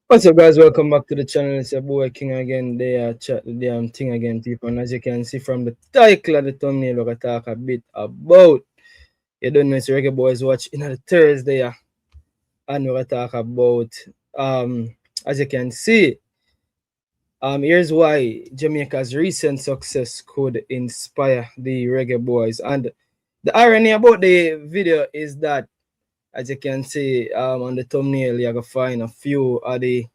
What's up, guys? Welcome back to the channel. It's your boy King again. They are chat the damn thing again, people. And as you can see from the title of the thumbnail, we're gonna talk a bit about, you don't know, it's Reggae Boyz Watch in the Thursday, and we're gonna talk about as you can see, here's why Jamaica's recent success could inspire the Reggae Boys. And the irony about the video is that, as you can see on the thumbnail, you're gonna find a few of the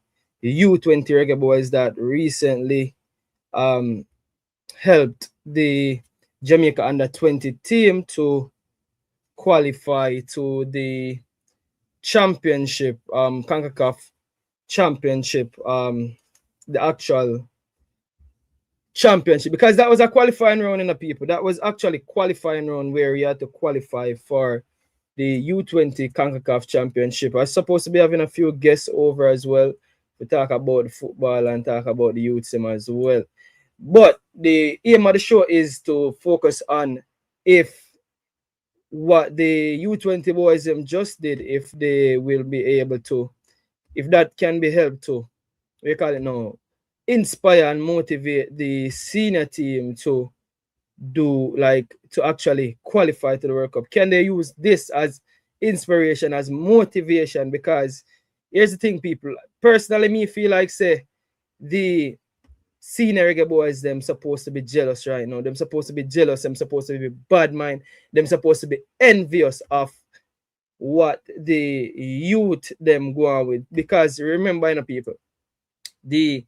U20 Reggae Boys that recently helped the Jamaica under 20 team to qualify to the championship, CONCACAF championship, the actual championship, because that was a qualifying round in the people. That was actually qualifying round where you had to qualify for the U20 CONCACAF championship. I was supposed to be having a few guests over as well to talk about the football and talk about the youth sim as well. But the aim of the show is to focus on if what the U20 boys just did, if they will be able to, if that can be helped to, we call it now, inspire and motivate the senior team to do, like, to actually qualify to the World Cup. Can they use this as inspiration, as motivation? Because here's the thing, people. Personally, me feel like, say, the senior Reggae Boys, them supposed to be jealous right now. Them supposed to be jealous. Them supposed to be bad mind. Them supposed to be envious of what the youth them go on with. Because remember, you know, people, the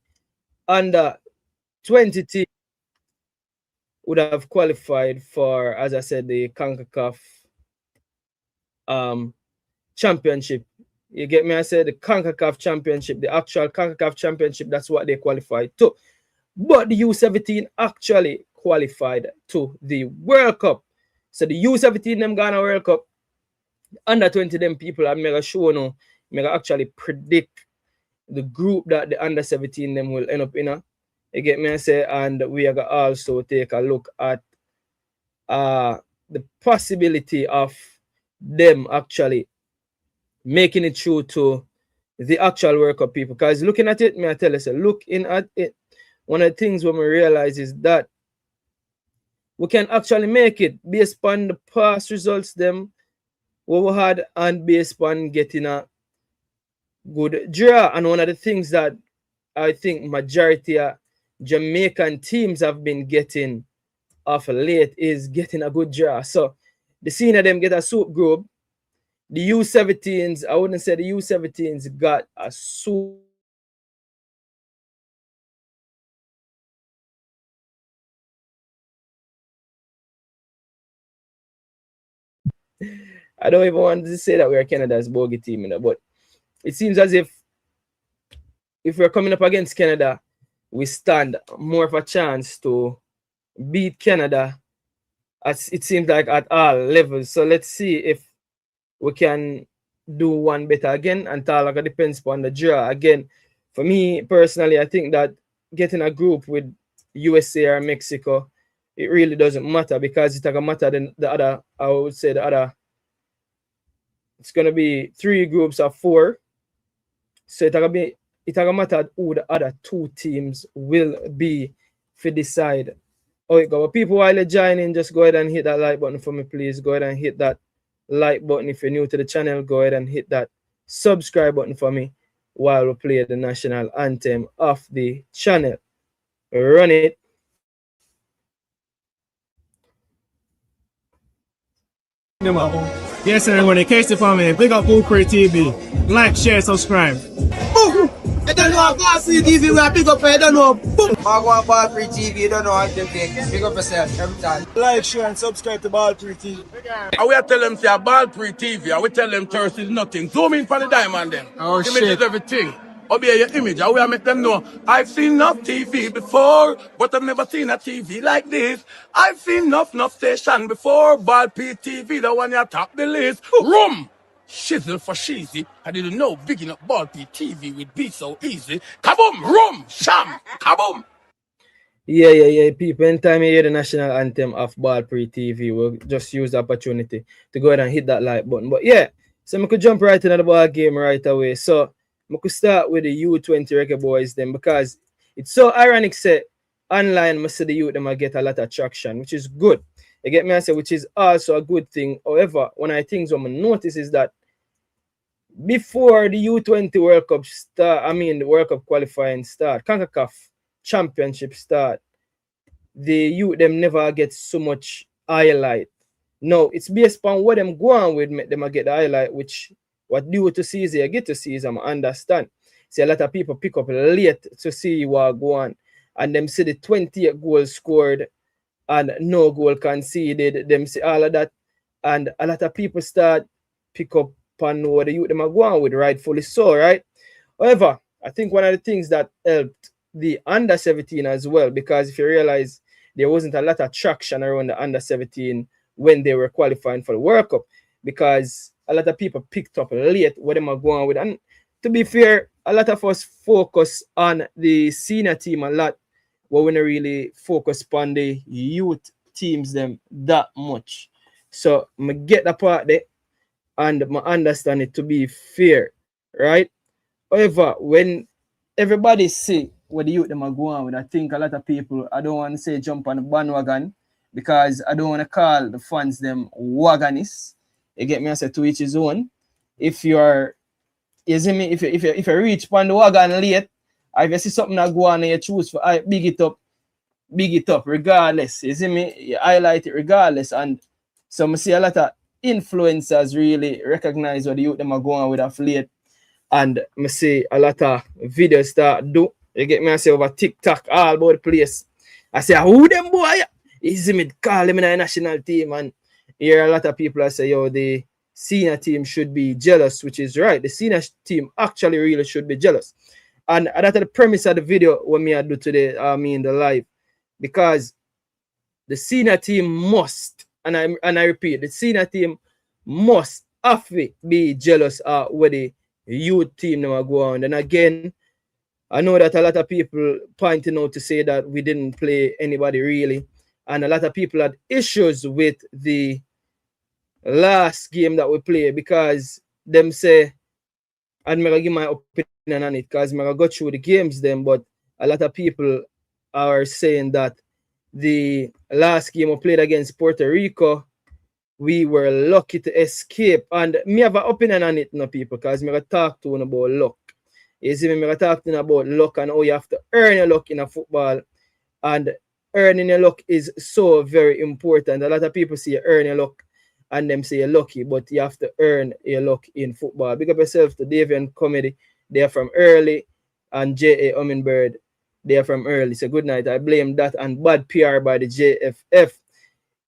under 20 team would have qualified for, as I said, the CONCACAF championship. You get me? I said the CONCACAF championship, the actual CONCACAF championship, that's what they qualified to. But the U17 actually qualified to the World Cup. So the U17 them gonna World Cup. Under 20 them people, I'm mega sure now, mega actually predict the group that the under 17 them will end up in. You get me? I say, and we are gonna also take a look at the possibility of them actually making it through to the actual World Cup, people. Because looking at it, may I tell you, so looking at it, one of the things when we realize is that we can actually make it based on the past results them what we had, and based on getting a good draw. And one of the things that I think majority of Jamaican teams have been getting off late is getting a good draw. So the senior them get a soup group. The U17s, I wouldn't say the U17s got a soup. I don't even want to say that we're Canada's bogey team, you know, but it seems as if we're coming up against Canada, we stand more of a chance to beat Canada, as it seems like, at all levels. So let's see if we can do one better again, and Talaga depends upon the draw. Again, for me personally, I think that getting a group with USA or Mexico, it really doesn't matter, because it's gonna matter than the other. I would say the other, it's gonna be 3 groups of 4. So it's gonna matter who the other 2 teams will be for decide. Oh, it go. People, while you're joining, just go ahead and hit that like button for me, please. Go ahead and hit that like button. If you're new to the channel, go ahead and hit that subscribe button for me while we play the national anthem of the channel. Run it. Yes, everyone, in case you for me, big up Pree TV. Like, share, subscribe. Boom! You don't know about Pree TV, we are big up, you don't know. Boom! I go about Pree TV, you don't know how to big. Big up yourself every time. Like, share, and subscribe to Pree TV. And we are tell them say about Pree TV, and we tell them thirst is nothing. Zoom in for the diamond then. Oh, Image shit. is everything. Obey your image, and we are make them know. I've seen enough TV before, but I've never seen a TV like this. I've seen enough station before, Pree TV, the one you top the list. Room! Shizzle for cheesy. I didn't know bigging up Pree TV would be so easy. Kaboom! Room! Sham! Kaboom! Yeah. People, anytime you hear the national anthem of Pree TV, we'll just use the opportunity to go ahead and hit that like button. But yeah, so we could jump right into the ball game right away. So I could start with the U20 Reggae Boys them, because it's so ironic say online I see the youth them I get a lot of traction, which is good. You get me, I say, which is also a good thing. However, one of the things I'm notice is that before the U20 World Cup start, I mean the World Cup qualifying start, CONCACAF Championship start, the youth them never get so much highlight. No, it's based on what them go on with, make them get the highlight, which what due to see is you get to see is I understand. See, a lot of people pick up late to see what go on, and them see the 28 goals scored and no goal conceded, them see all of that, and a lot of people start pick up on what the youth them are going with, rightfully so, right? However, I think one of the things that helped the under 17 as well, because if you realize there wasn't a lot of traction around the under 17 when they were qualifying for the World Cup, because a lot of people picked up late what them are going with. And to be fair, a lot of us focus on the senior team a lot, but we don't really focus on the youth teams them that much. So I get the part there, and I understand it to be fair, right? However, when everybody see what the youth them are going with, I think a lot of people, I don't want to say jump on the bandwagon, because I don't want to call the fans them wagonists. You get me? I say to each his own. If you're, you see me, if you reach on the wagon late, if you see something that go on and you choose for big it up regardless. You see me? You highlight it regardless. And so I see a lot of influencers really recognize what the youth them are going with of late. And I see a lot of videos start do. You get me? I say over TikTok, all about the place. I say, who them boy? You see me call them in a national team, and here a lot of people that say, yo, the senior team should be jealous, which is right. The senior team actually really should be jealous. And that's the premise of the video when me I do today, I mean the live. Because the senior team must, and I repeat, the senior team must have to be jealous of where the youth team now go on. And again, I know that a lot of people pointing out to say that we didn't play anybody really. And a lot of people had issues with the last game that we played, because them say, and I'm going to give my opinion on it, because I'm going to go through the games then, but a lot of people are saying that the last game we played against Puerto Rico, we were lucky to escape. And me have an opinion on it, no people, because I'm going to talk to you about luck. You see me, I'm going to talk to you about luck and how you have to earn your luck in a football. And earning your luck is so very important. A lot of people say you earn your luck and them say you're lucky, but you have to earn your luck in football. Big up yourself to Davian Comedy. They are from early, and J.A. Hummingbird. They are from early. So good night. I blame that and bad PR by the JFF.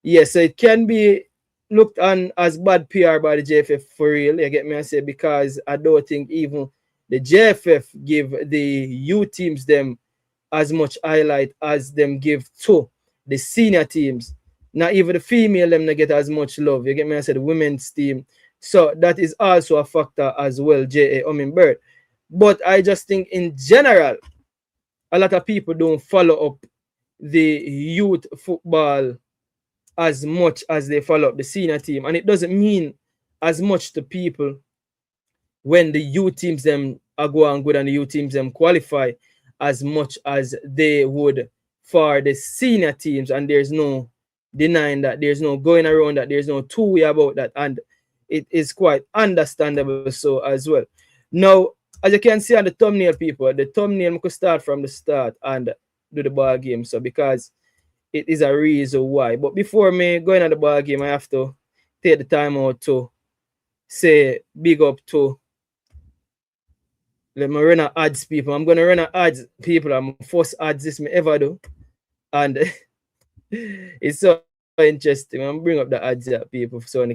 Yes, so it can be looked on as bad PR by the JFF for real. You get me? I say, because I don't think even the JFF give the U teams them as much highlight as them give to the senior teams. Not even the female them not get as much love. You get me? I said the women's team. So that is also a factor as well, J.A. Hummingbird. But I just think in general, a lot of people don't follow up the youth football as much as they follow up the senior team. And it doesn't mean as much to people when the youth teams them are going good and the youth teams them qualify as much as they would for the senior teams. And there's no denying that, there's no going around that, there's no two-way about that, and it is quite understandable so as well. Now, as you can see on the thumbnail, people, the thumbnail could start from the start and do the ball game, so because it is a reason why. But before me going on the ball game, I have to take the time out to say big up to, let me run an ads, people. I'm going to run an ads, people. I'm first ads this me ever do. And it's so interesting. I'm bring up the ads here, people. So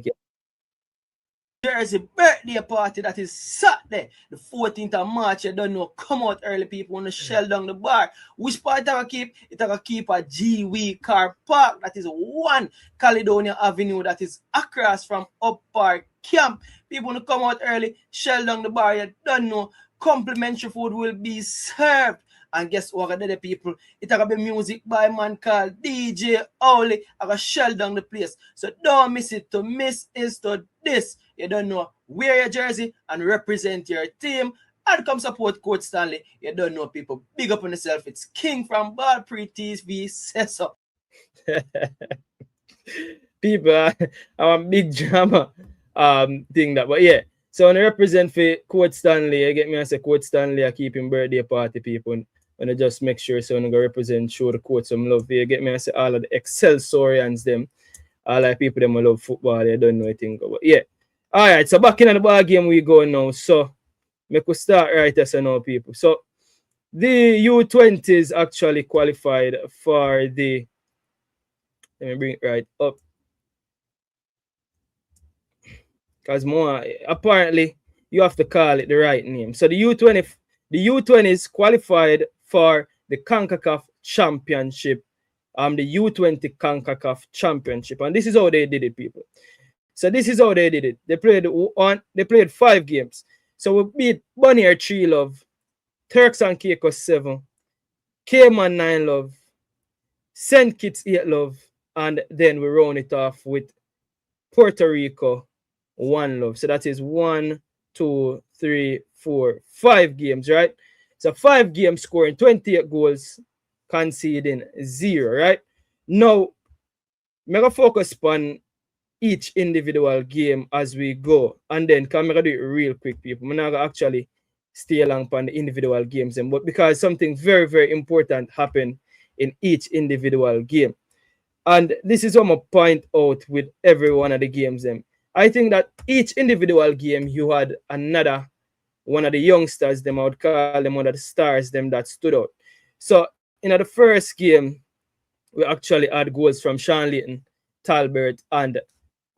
there's a birthday party that is Saturday, the 14th of March. You don't know, come out early, people. Want to shell down the bar. Which part I keep? It I keep a GW car park. That is 1 Caledonia Avenue. That is across from Up Park Camp. People want to come out early, shell down the bar. You don't know, complimentary food will be served. And guess what, the people? It's going to be music by a man called DJ Owley. I'm going to shell down the place. So don't miss it. To miss is to this. You don't know, wear your jersey and represent your team. and come support Coach Stanley. You don't know, people. Big up on yourself. It's King from Pree TV. Says so. People, I'm a big drama thing that, but yeah. So when I represent for Coach Stanley, I get me and say Coach Stanley, I keep him birthday party people. And I just make sure so I go represent, show the coach some love. You get me and say all of the Excelsorians them, all the people them who love football, they don't know anything. But yeah. Alright, so back in the ball game we go now. So we could start right as I know people. So the U20s actually qualified for the, let me bring it right up. Because more apparently you have to call it the right name. So the U20s qualified for the CONCACAF Championship. The U20 CONCACAF Championship. And this is how they did it, people. So this is how they did it. They played 5 games. So we beat Bonnier 3 love, Turks and Caicos 7, Cayman 9 love, St. Kitts 8 love, and then we round it off with Puerto Rico 1 love. So that is 1, 2, 3, 4, 5 games, right? So 5 games scoring 28 goals, conceding 0, right? Now, I'm going to focus on each individual game as we go. And then, I'm going to do it real quick, people. I'm not going to actually stay along on the individual games, but because something very, very important happened in each individual game. And this is what I'm point out with every one of the games. I think that each individual game, you had another one of the youngsters, them I would call them one of the stars, them that stood out. So in the first game, we actually had goals from Sean Layton, Talbert, and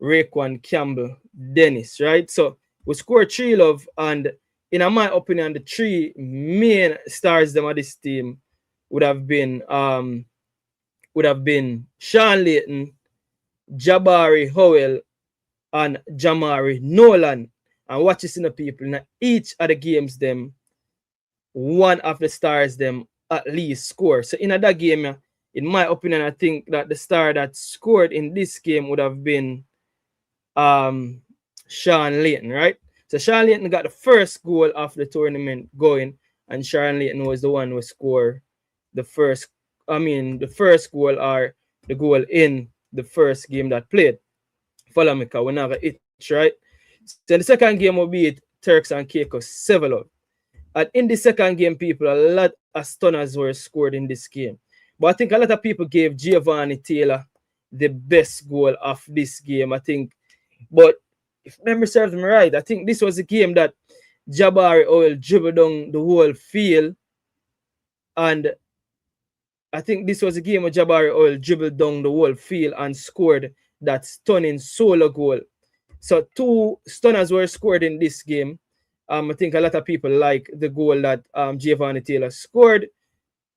Raekwon Campbell Dennis, right? So we scored 3 love, and in my opinion, the 3 main stars them of this team would have been Sean Layton, Jabari Howell, and Jamari Nolan. And watch this in the people. Now each of the games them, one of the stars them at least score. So in that game, in my opinion, I think that the star that scored in this game would have been Sean Layton, right? So Sean Layton got the first goal of the tournament going, and Sean Layton was the one who scored the first goal or the goal in the first game that played. Follow me, because we're not going to itch, right? So the second game will be Turks and Caicos 7 love. And in the second game, people, a lot of stunners were scored in this game. But I think a lot of people gave Giovanni Taylor the best goal of this game, I think. But if memory serves me right, I think this was a game that Jabari Howell dribbled down the whole field. And I think this was a game where Jabari Howell dribbled down the whole field and scored that stunning solo goal. So 2 stunners were scored in this game. I think a lot of people like the goal that Giovanni Taylor scored.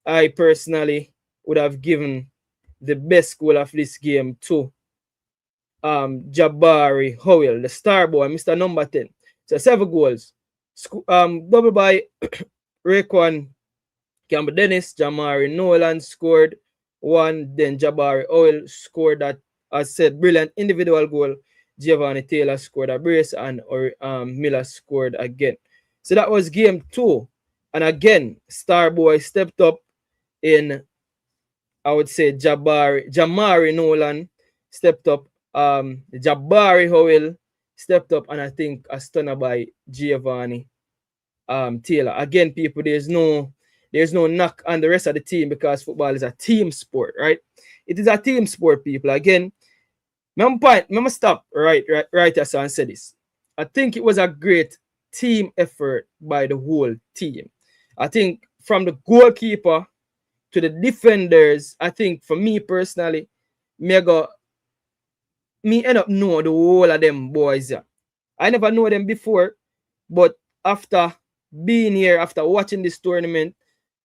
I personally would have given the best goal of this game to Jabari Howell, the star boy, Mr. Number 10. So 7 goals. Double by Raekwon Campbell Dennis, Jamari Nolan scored 1. Then Jabari Howell scored that, as said, brilliant individual goal. Giovanni Taylor scored a brace, and Miller scored again. So that was game 2. And again, Starboy stepped up in, I would say, Jamari Nolan stepped up. Jabari Howell stepped up, and I think a stunner by Giovanni Taylor. Again, people, there's no knock on the rest of the team, because football is a team sport, right? It is a team sport, people. Again, remember stop right as I said this. I think it was a great team effort by the whole team. I think from the goalkeeper to the defenders, I think for me personally, me end up know the whole of them boys. Yeah. I never know them before, but after being here, after watching this tournament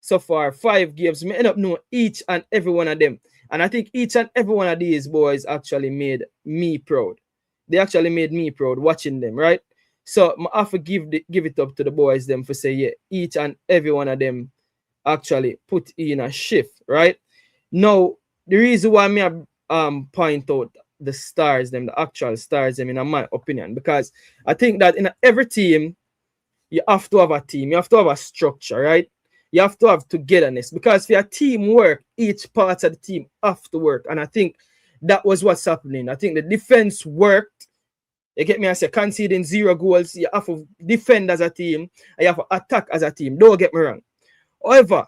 so far, 5 games, me end up know each and every one of them. And I think each and every one of these boys actually made me proud. They actually made me proud watching them, right? So I have to give it up to the boys them for say, yeah, each and every one of them actually put in a shift, right? Now, the reason why me point out the stars them, the actual stars them, in my opinion, because I think that in every team, you have to have a team, you have to have a structure, right? You have to have togetherness, because for your team work, each part of the team have to work. And I think that was what's happening. I think the defense worked. You get me? I say conceding 0 goals, you have to defend as a team, and you have to attack as a team. Don't get me wrong. However,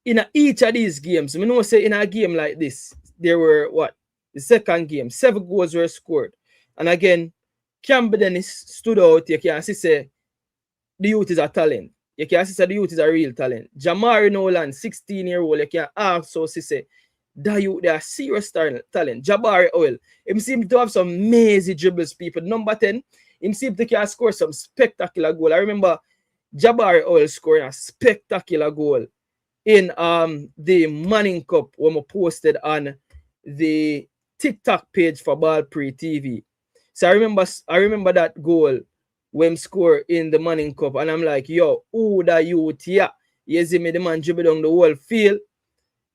in each of these games, I know say in a game like this, there were the second game, 7 goals were scored. And again, Campbell Dennis stood out. You can see say the youth is a talent. You can see say the youth is a real talent. Jamari Nolan, 16-year-old, you can also see say that youth, they are serious talent. Jabari Oil, him seems to have some amazing dribbles, people. Number 10, him seems to can score some spectacular goal. I remember Jabari Oil scoring a spectacular goal in the Manning Cup when we posted on the TikTok page for Pree TV. So I remember that goal when score in the Manning Cup, and I'm like, yo, who the youth, yeah. You see me, the man dribble down the whole field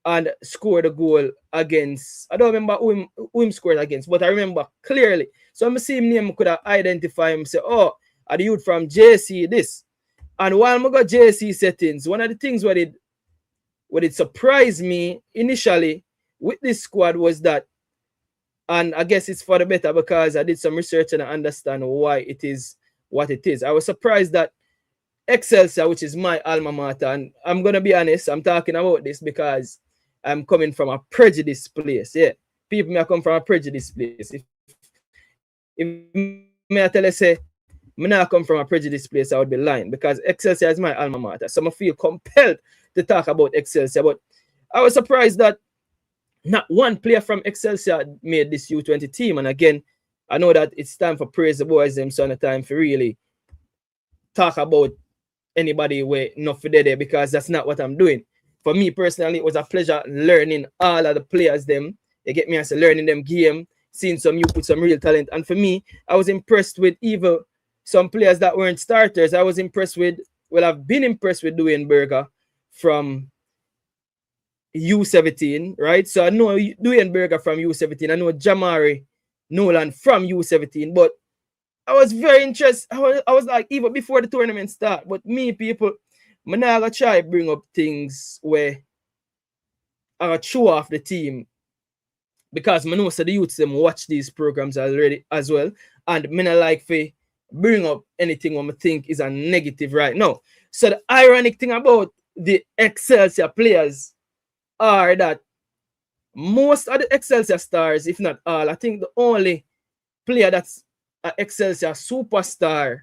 and scored a goal against, I don't remember who him scored against, but I remember clearly. So I'm seeing him, I could have identified him, say, oh, are the youth from JC this? And while I got JC settings, one of the things what it surprised me initially with this squad was that, and I guess it's for the better because I did some research and I understand why it is what it is. I was surprised that Excelsior, which is my alma mater, and I'm going to be honest, I'm talking about this because I'm coming from a prejudiced place. Yeah, people may come from a prejudiced place. If I tell you, say, I not come from a prejudiced place, I would be lying, because Excelsior is my alma mater. So I feel compelled to talk about Excelsior. But I was surprised that not one player from Excelsior made this U20 team. And again, I know that it's time for praise the boys them, so time for really talk about anybody where not for there, because that's not what I'm doing. For me personally, it was a pleasure learning all of the players them. You get me? I say learning them game, seeing some you put some real talent. And for me, I was impressed with even some players that weren't starters. I was impressed with, well, I've been impressed with Dwayne Berger from U17, right? So I know Dwayne Berger from U17. I know Jamari Nolan from U17. But I was very interested. I was like, even before the tournament start, but me, people, I'm not going to try to bring up things where I going to show off the team, because I know so the youths them watch these programs already as well. And I not like to bring up anything what I think is a negative right now. So the ironic thing about the Excelsior players are that most of the Excelsior stars, if not all, I think the only player that's an Excelsior superstar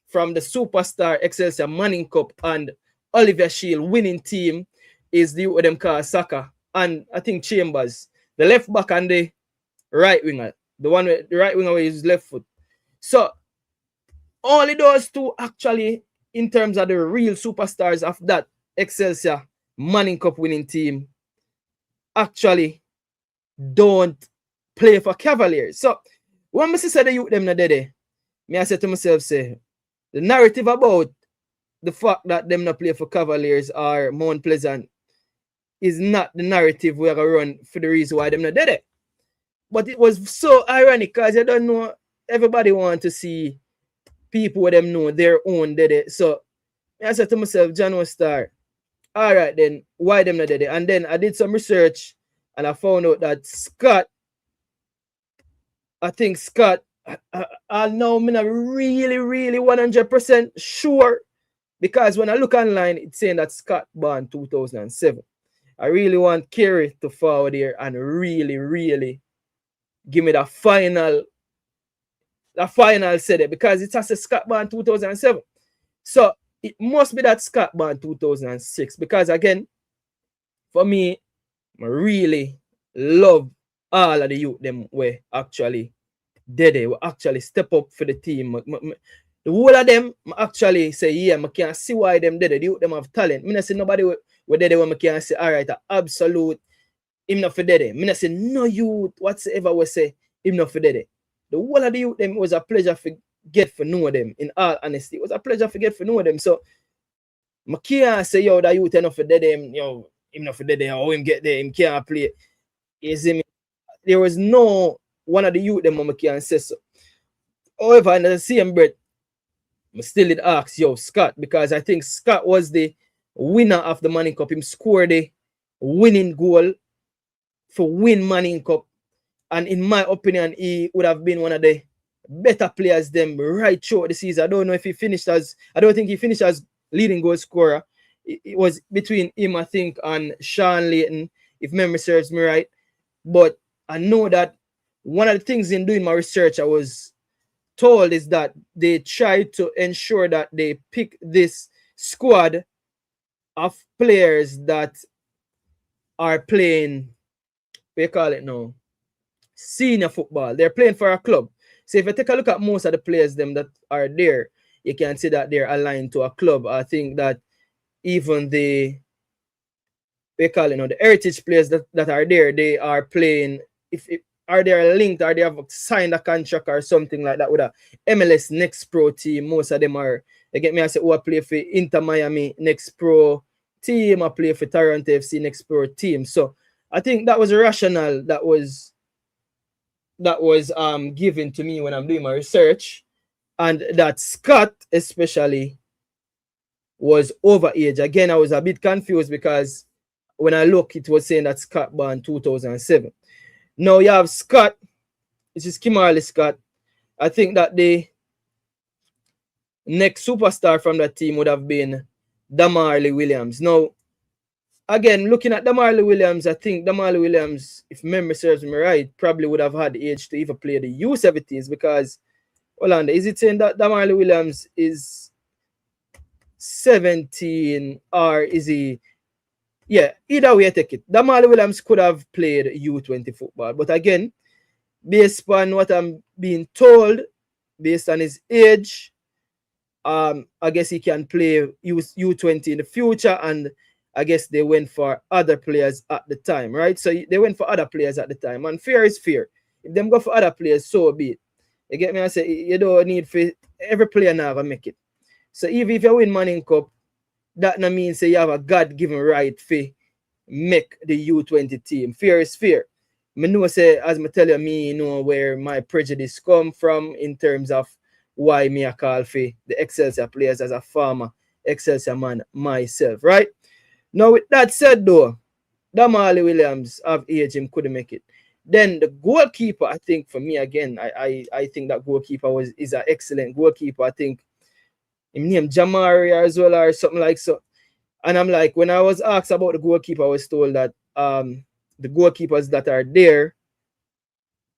from the Superstar Excelsior Manning Cup and Oliver Shield winning team is the what them call Saka and I think Chambers, the left back and the right winger, the one with the right winger with his left foot. So only those two actually, in terms of the real superstars of that Excelsior Manning Cup winning team, actually don't play for Cavaliers. So when I say the youth them not there, I said to myself, say, the narrative about the fact that them not play for Cavaliers or Mount Pleasant is not the narrative we're going to run for the reason why them not there. But it was so ironic because you don't know, everybody want to see people with them know their own there. So I said to myself, John Star, all right then, why them not there? And then I did some research and I found out that Scott, I know I'm not really 100% sure, because when I look online, it's saying that Scott born 2007. I really want Kerry to forward here and really give me the final set it, because it has a Scott born 2007. So it must be that Scott born 2006, because again, for me, I really love all of the youth them were actually they will actually step up for the team. The whole of them actually say, yeah, I can't see why them did it. The youth them have talent. I don't see nobody with there when I can say, all right, absolute, him not for dead. I don't say no youth whatsoever we say, him not for dead. The whole of the youth them was a pleasure for get to know them, in all honesty. It was a pleasure to get to know them. So I can't say, yo, that youth enough for dead him, yo, him not for dead, or him get there, him can't play. You see me? There was no one of the youth them I can say so. However, in the same breath, I still did ask, yo, Scott, because I think Scott was the winner of the Manning Cup. Him scored the winning goal for win Manning Cup. And in my opinion, he would have been one of the better players them right throughout the season. I don't know if he finished as, I don't think he finished as leading goal scorer. It was between him, I think, and Sean Layton, if memory serves me right. But I know that one of the things in doing my research I was told is that they try to ensure that they pick this squad of players that are playing, what you call it now, senior football. They're playing for a club. So if you take a look at most of the players them that are there, you can see that they're aligned to a club. I think that even the, we call it now, the heritage players that are there, they are playing, if are they linked, or they have signed a contract or something like that with a MLS Next Pro team. Most of them are, you get me, I say, I play for Inter Miami Next Pro team, I play for Toronto FC Next Pro team. So I think that was a rationale that was given to me when I'm doing my research, and that Scott especially was over age. Again, I was a bit confused because when I look, it was saying that Scott born 2007. Now you have Scott, this is Kimberly Scott. I think that the next superstar from that team would have been Damarly Williams. Now, again, looking at Damarly Williams, I think Damarly Williams, if memory serves me right, probably would have had the age to even play the U17s, because, hold on, is it saying that Damarly Williams is 17, or is he? Yeah, either way I take it. Damarly Williams could have played U20 football. But again, based on what I'm being told, based on his age, I guess he can play U20 in the future, and I guess they went for other players at the time, right? So they went for other players at the time, and fair is fair. If them go for other players, so be it. You get me? I say, you don't need for every player now to make it. So even if you win Manning Cup, that no means say you have a God-given right for make the U20 team. Fair is fair. I know, say, as I tell you, me know where my prejudice come from in terms of why me I call for the Excelsior players as a former Excelsior man myself, right? Now, with that said, though, Damarly Williams of age, him couldn't make it. Then the goalkeeper, I think, for me, again, I think that goalkeeper is an excellent goalkeeper. I think him name Jamari as well, or something like so. And I'm like, when I was asked about the goalkeeper, I was told that the goalkeepers that are there,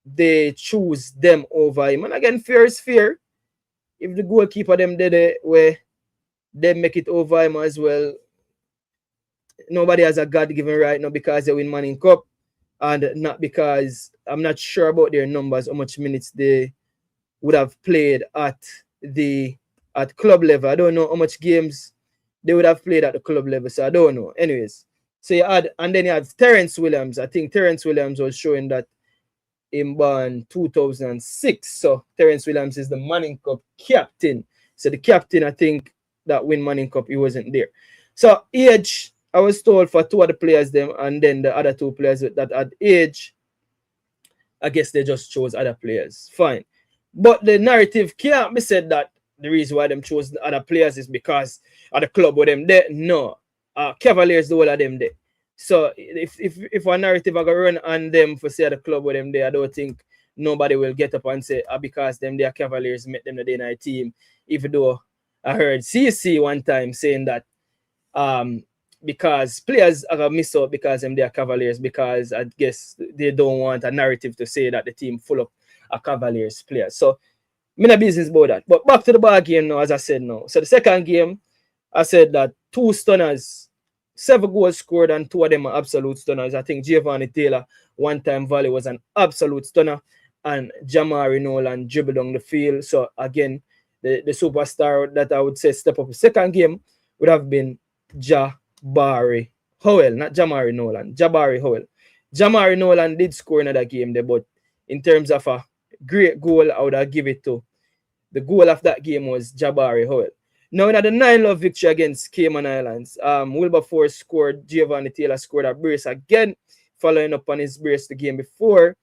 they choose them over him. And again, fair is fair. If the goalkeeper them did it where they make it over him as well, nobody has a God-given right now because they win Manning Cup, and not because I'm not sure about their numbers, how much minutes they would have played at club level. I don't know how much games they would have played at the club level, so I don't know. Anyways, so you had, and then you have Terrence Williams. I think Terrence Williams was showing that in born 2006. So Terrence Williams is the Manning Cup captain. So the captain, I think, that win Manning Cup, he wasn't there. So age, I was told for two of the players them, and then the other two players that had age, I guess they just chose other players. Fine. But the narrative can't be said that the reason why them chose the other players is because of the club with them there. No. Cavaliers, the whole of them there. So if a narrative are going to run on them for say the club with them there, I don't think nobody will get up and say, because them they are Cavaliers met them the day night team. Even though I heard CC one time saying that because players are going to miss out because them they are Cavaliers, because I guess they don't want a narrative to say that the team full of a Cavaliers players. So I'm in a business about that. But back to the ball game now, as I said now. So the second game, I said that two stunners, 7 goals scored, and 2 of them are absolute stunners. I think Giovanni Taylor, one-time volley, was an absolute stunner, and Jamari Nolan dribbled down the field. So again, the superstar that I would say step up the second game would have been Jabari Howell, not Jamari Nolan, Jabari Howell. Jamari Nolan did score another game there, but in terms of a great goal, I would have give it to the goal of that game was Jabari Howell. Now, in the 9-love victory against Cayman Islands, Wilberforce scored, Giovanni Taylor scored a brace again, following up on his brace the game before.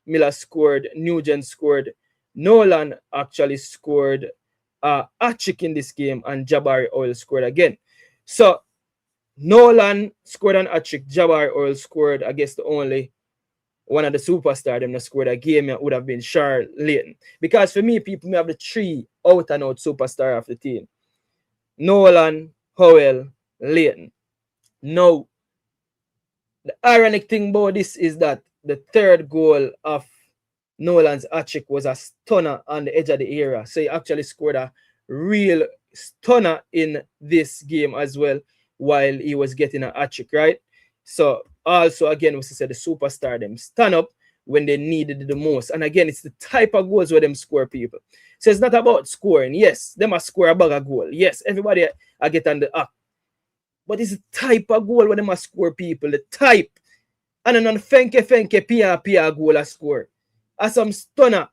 Miller scored, Nugent scored, Nolan actually scored, hat-trick in this game, and Jabari Oil scored again. So Nolan scored an hat-trick, Jabari Oil scored. I guess the only one of the superstars them that scored a game would have been Charles Layton. Because for me, people may have the 3 out-and-out superstar of the team. Nolan, Howell, Layton. Now, the ironic thing about this is that the third goal of Nolan's hat-trick was a stunner on the edge of the area. So he actually scored a real stunner in this game as well while he was getting a hat-trick, right? So also, again, we said the superstar them stand up when they needed it the most. And again, it's the type of goals where them score people. So it's not about scoring. Yes, them a score a bag of goal. Yes, everybody I get on the act. But it's the type of goal where them a score people. The type. And then on fenke pia goal a score. As some stunner.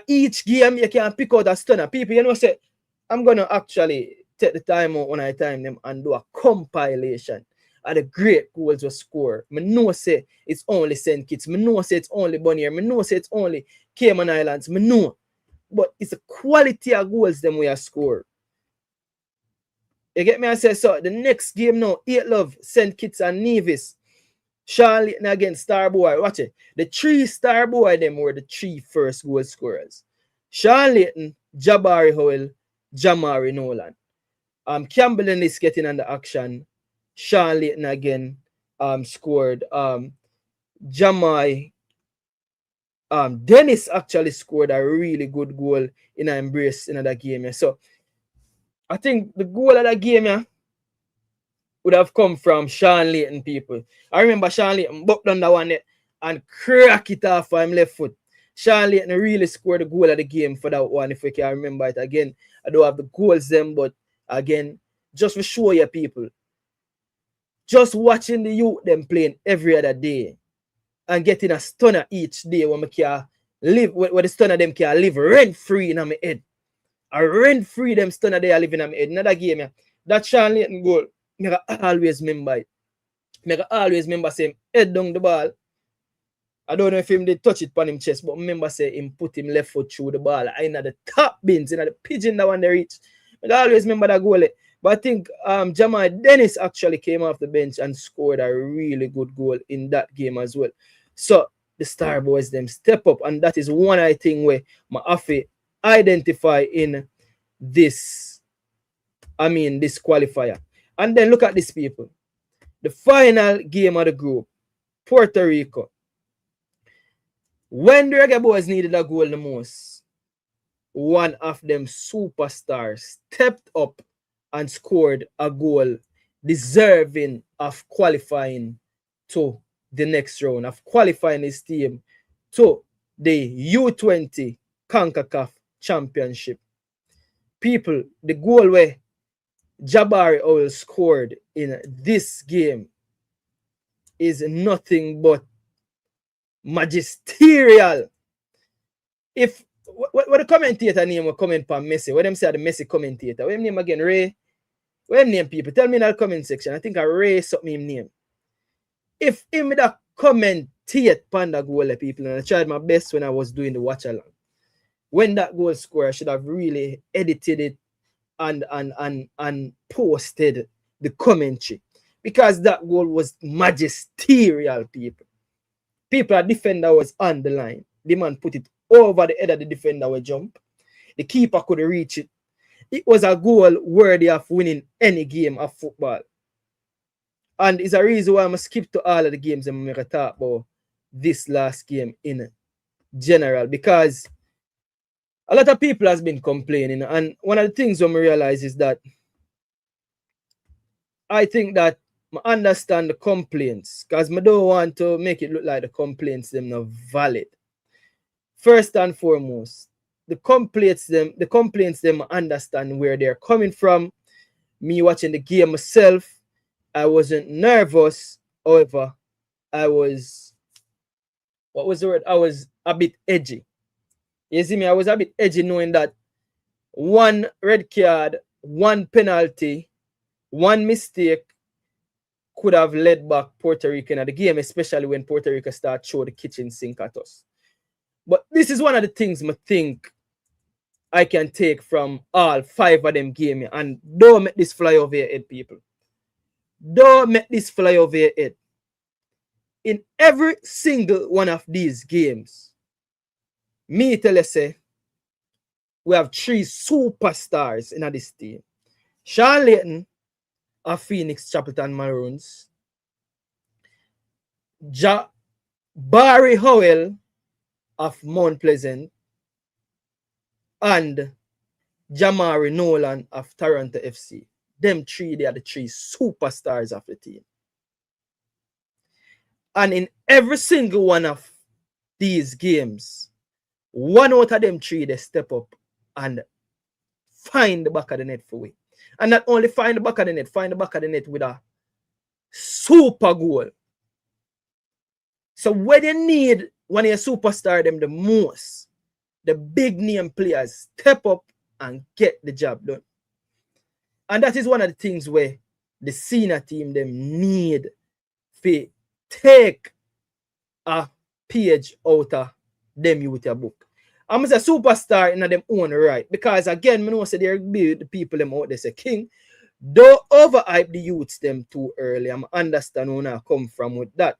Each game you can pick out a stunner. People, you know, say, I'm gonna actually take the time out when I time them and do a compilation of the great goals we score. I know say it's only St. Kitts. I know say it's only Bonnier. I know say it's only Cayman Islands. I know. But it's the quality of goals them we have scored. You get me? I say so. The next game now, 8 Love, St. Kitts and Nevis. Charlotte against Starboy. Watch it. The 3 Starboy them were the 3 first goal scorers. Charlotte, Jabari Howell, Jamari Nolan. Campbell is getting on the action. Charlotte again scored. Jamai. Dennis actually scored a really good goal in an embrace in that game. So I think the goal of that game would have come from Sean Layton, people. I remember Sean Layton bucked on that one and crack it off for him left foot. Sean Layton really scored the goal of the game for that one, if we can remember it. Again, I don't have the goals them, but again, just for show you people. Just watching the youth them playing every other day and getting a stunner each day when we can live, where the stunner them can live rent-free in my head. A rent-free them stunner they are living in my head. Another game, that Sean Layton goal, I always remember it. I always remember saying head down the ball. I don't know if him did touch it on him chest, but remember say him put him left foot through the ball. In the top bins, in the pigeon that one they reach. I always remember that goal. But I think Jamal Dennis actually came off the bench and scored a really good goal in that game as well. So the Star Boys them step up, and that is one I think where my Afi identify in this qualifier. And then look at these people. The final game of the group, Puerto Rico. When the Reggae Boyz needed a goal the most, one of them superstars stepped up and scored a goal deserving of qualifying to the next round, of qualifying his team to the U20 CONCACAF Championship. People, the goal where Jabari Owl scored in this game is nothing but magisterial. If what the commentator name will comment on Messi, what them say the Messi commentator, what him name again? Ray? What him name, people? Tell me in the comment section. I think I Ray something him name. If him that commentate Panda goal, people, and I tried my best when I was doing the watch along. When that goal score, I should have really edited it and posted the commentary, because that goal was magisterial, people. A defender was on the line. The man put it over the head of the defender will jump. The keeper could reach it. It was a goal worthy of winning any game of football. And it's a reason why I'm going to skip to all of the games and I'm going to talk about this last game in general, because a lot of people has been complaining, and one of the things I realize is that I think that I understand the complaints, because I don't want to make it look like the complaints them not valid. First and foremost, the complaints them understand where they're coming from. Me watching the game myself, I wasn't nervous. However, I was a bit edgy. You see me, I was a bit edgy knowing that one red card, one penalty, one mistake could have led back Puerto Rico in the game, especially when Puerto Rico start throw the kitchen sink at us. But this is one of the things I think I can take from all 5 of them games. And don't make this fly over your head, people. Don't make this fly over your head. In every single one of these games, me tell you say, we have 3 superstars in this team. Sean Layton of Phoenix Chapelton Maroons, Barry Howell of Mount Pleasant, and Jamari Nolan of Toronto FC. Them 3, they are the 3 superstars of the team. And in every single one of these games, 1 out of them 3, they step up and find the back of the net for we. And not only find the back of the net, find the back of the net with a super goal. So when you need one of your superstar them the most, the big name players step up and get the job done. And that is one of the things where the senior team them need to take a page out of them youth book. I'm a superstar in them own right. Because again, I know say there be the people them out there say, King, don't overhype the youths them too early. I'm understand where I come from with that.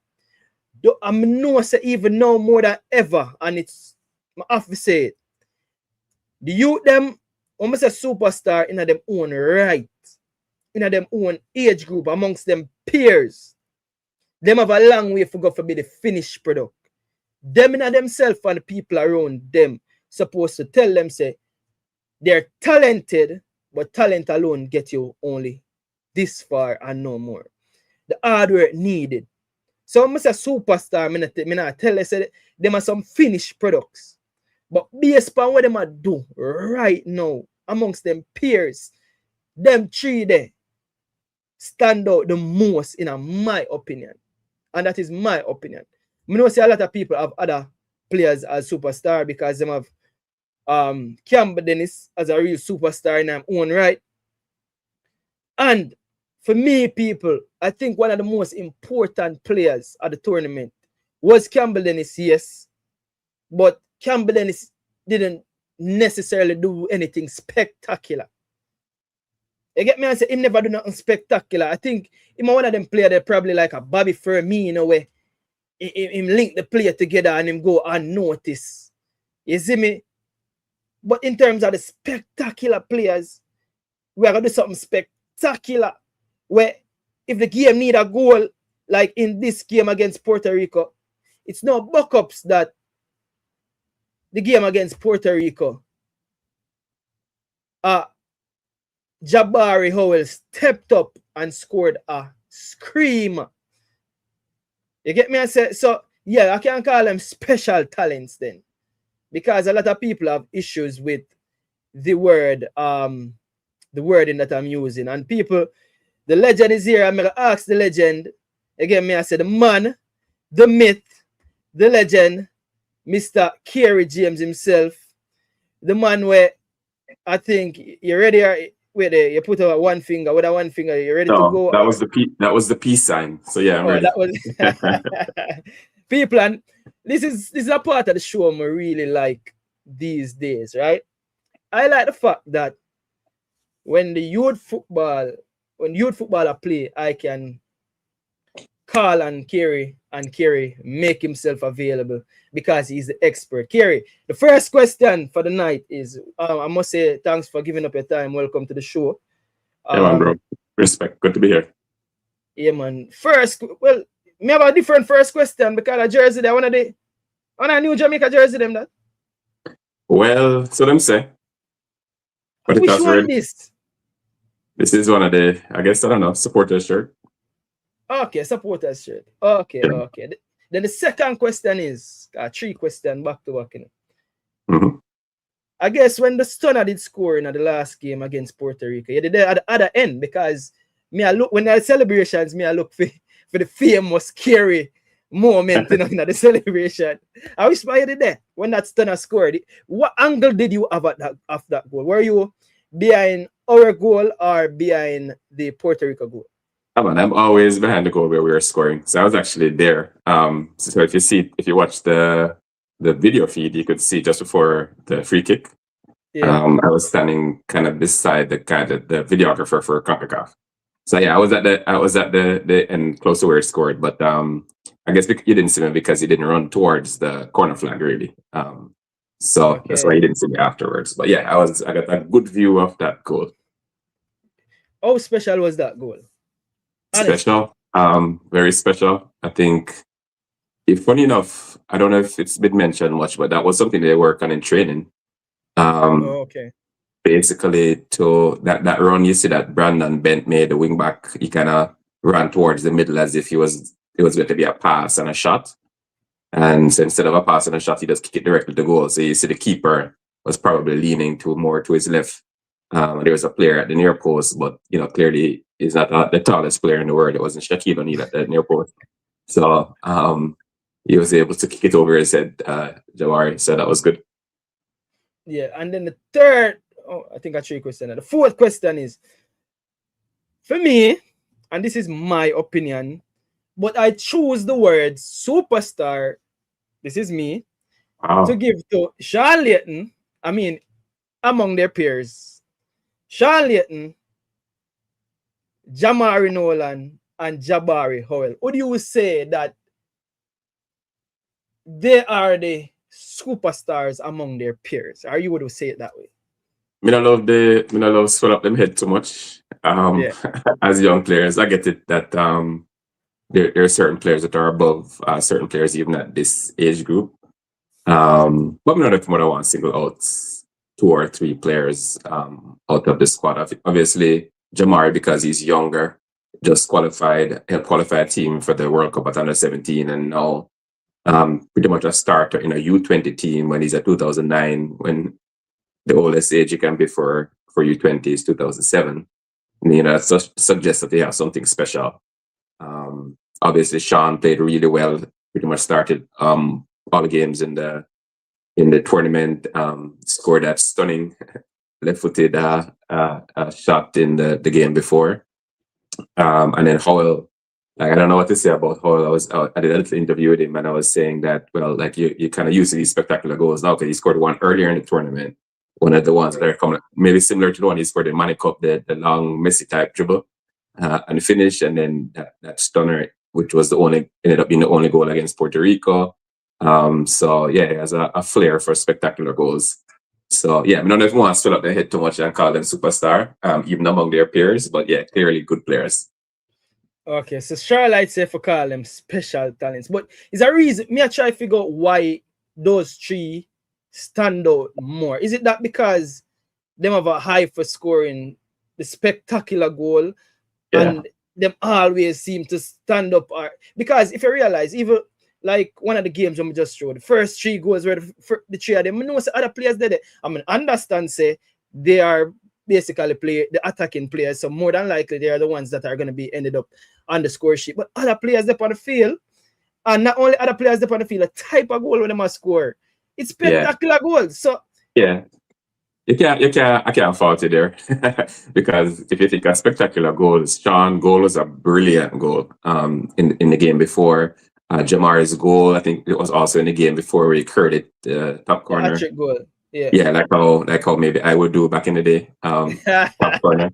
I know say even now more than ever, and it's I have to say it. The youth them almost a superstar in them own right, in them own age group, amongst them peers. Them have a long way to go for be the finished product. Them in themselves and the people around them supposed to tell them say they're talented, but talent alone get you only this far and no more. The hard work needed. So I'm a superstar, I tell you say them are some finished products. But based upon what them are do right now amongst them peers, them 3 there stand out the most in my opinion. And that is my opinion. I know see a lot of people have other players as superstar because them have Campbell Dennis as a real superstar in their own right. And for me, people, I think one of the most important players at the tournament was Campbell Dennis, yes. But Campbell Dennis didn't necessarily do anything spectacular. You get me? I say him never do nothing spectacular. I think him one of them players that probably like a Bobby Firmino where him link the player together and him go unnoticed. You see me? But in terms of the spectacular players, we are gonna do something spectacular. Where if the game need a goal, like in this game against Puerto Rico, it's no backups that the game against Puerto Rico, Jabari Howell stepped up and scored a screamer. You get me? I say, so yeah, I can call them special talents then. Because a lot of people have issues with the word, the wording that I'm using. And people, the legend is here. I'm gonna ask the legend. Again, I say the man, the myth, the legend, Mr. Kerry James himself. The man where I think you're ready. Wait there, you put out one finger. With that one finger, you're ready to go. That was the peace sign. So yeah, I'm ready. That was people, and this is a part of the show I really like these days, right? I like the fact that when youth footballer play, I can call on Kerry and Kerry make himself available because he's the expert. Kerry, the first question for the night is, I must say thanks for giving up your time. Welcome to the show. Yeah, man, bro. Respect. Good to be here. Yeah, man. First, well, me have a different first question because a jersey there, one of a new Jamaica jersey them that. Well, so them say. But which one is? This is one of the, I guess, I don't know, supporters shirt. Okay, supporters shirt. Okay, Yeah. okay. Then the second question is 3 questions back to back. You know? Mm-hmm. I guess when the Stunner did score in the last game against Puerto Rico, you did at the other end because me I look when there are celebrations, me I look for the famous Kerry moment, you know, in the celebration. I wish you did there when that Stunner scored. What angle did you have at that goal? Were you behind our goal or behind the Puerto Rico goal? I'm always behind the goal where we were scoring. So I was actually there. So if you watch the video feed, you could see just before the free kick, Yeah. I was standing kind of beside the videographer for CONCACAF. So yeah, I was at the end close to where he scored, but I guess you didn't see me because he didn't run towards the corner flag really. So that's why Okay. you didn't see me afterwards. But yeah, I got a good view of that goal. How special was that goal? Honestly. Special, very special. I think, if funny enough, I don't know if it's been mentioned much, but that was something they work on in training. Um, Oh, okay. Basically, to that run, you see that Brandon Bent made the wing back. He kind of ran towards the middle as if it was going to be a pass and a shot. And so instead of a pass and a shot, he just kicked it directly to goal. So you see the keeper was probably leaning more to his left. There was a player at the near post, but clearly he's not the tallest player in the world. It wasn't Shaquille O'Neal at the near post. So he was able to kick it over his head, Jawari. So that was good. Yeah, and then the third, I think I 3 questions. The fourth question is, for me, and this is my opinion, but I choose the word superstar, this is me, to give to Sean Layton, I mean, among their peers. Sean Layton, Jamari Nolan, and Jabari Howell. Would you say that they are the superstars among their peers? Or you would say it that way? Me not love swell up them head too much. Yeah. As young players, I get it that there are certain players that are above certain players even at this age group. But me not if I want to single out 2 or 3 players out of the squad. Obviously, Jamari, because he's younger, just helped qualify a team for the World Cup at under 17, and now pretty much a starter in a U20 team when he's at 2009, when the oldest age you can be for U20 is 2007. And, that suggests that they have something special. Obviously, Sean played really well. Pretty much started all the games in the tournament. Scored that stunning left-footed shot in the game before. And then Howell, I don't know what to say about Howell. I did a little interview with him, and I was saying that, well, like you kind of used to these spectacular goals now because he scored one earlier in the tournament. One of the ones that are coming, maybe similar to the one he scored in Money Cup, the long Messi type dribble and finish, and then that stunner, which was ended up being the only goal against Puerto Rico. So yeah, he has a flair for spectacular goals. So yeah, I don't know if you want to fill up their head too much and call them superstar, even among their peers, but yeah, clearly good players. Okay, so Charlotte say for call them special talents, but is a reason me I try to figure out why those 3 stand out more. Is it that because them have a high for scoring the spectacular goal, and them always seem to stand up? Because if you realize, even like one of the games we just showed, the first 3 goals were the 3 of them, I know other players there. I mean, understand say they are basically the attacking players, so more than likely they are the ones that are going to be ended up on the score sheet. But other players there on the field, and not only other players there on the field, the type of goal when they must score, it's spectacular goals. So yeah, I can't fault you there because if you think of spectacular goals, Sean goal was a brilliant goal. In the game before, Jamari's goal, I think it was also in the game before where he curled it top corner. Hat-trick goal. Yeah, like how maybe I would do back in the day, top corner.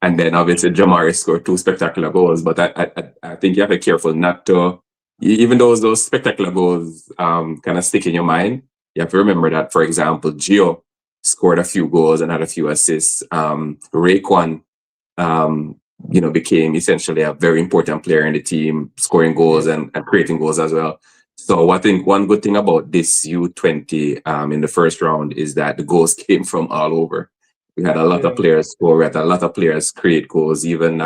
And then obviously Jamari scored 2 spectacular goals, but I think you have to be careful not to, even though those spectacular goals kind of stick in your mind, you have to remember that, for example, Gio scored a few goals and had a few assists. Raekwon, became essentially a very important player in the team, scoring goals and creating goals as well. So I think one good thing about this U20 in the first round is that the goals came from all over. We had a lot of players score. We had a lot of players create goals. Even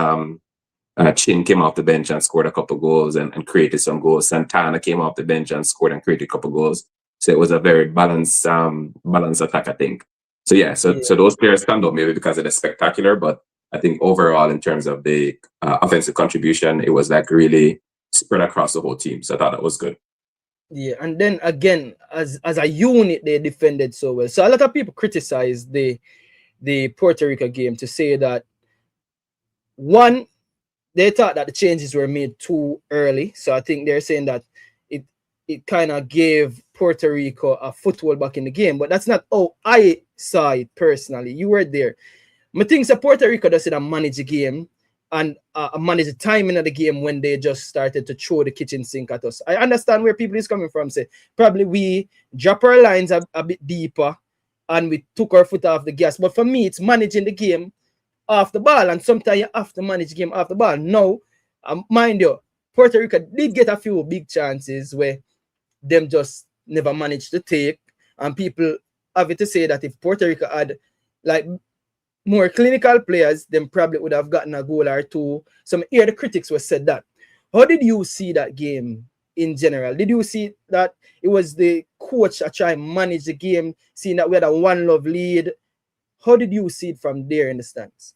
Chin came off the bench and scored a couple goals and created some goals. Santana came off the bench and scored and created a couple goals. So it was a very balanced attack, I think. So yeah, so those players stand out maybe because of the spectacular, but I think overall in terms of the offensive contribution, it was like really spread across the whole team. So I thought that was good. Yeah, and then again, as a unit, they defended so well. So a lot of people criticize the Puerto Rico game to say that, one, they thought that the changes were made too early. So I think they're saying that it kind of gave Puerto Rico a foothold back in the game. But that's not how I saw it personally. You were there. I think that Puerto Rico does manage the game and manage the timing of the game when they just started to throw the kitchen sink at us. I understand where people is coming from. Say probably we drop our lines a bit deeper and we took our foot off the gas. But for me, it's managing the game off the ball, and sometimes you have to manage the game off the ball. Now, mind you, Puerto Rico did get a few big chances where them just never managed to take, and people have it to say that if Puerto Rico had like more clinical players, then probably would have gotten a goal or two. Some here the critics were said that. How did you see that game in general? Did you see that it was the coach that try and manage the game, seeing that we had a 1-0 lead? How did you see it from there in the stands?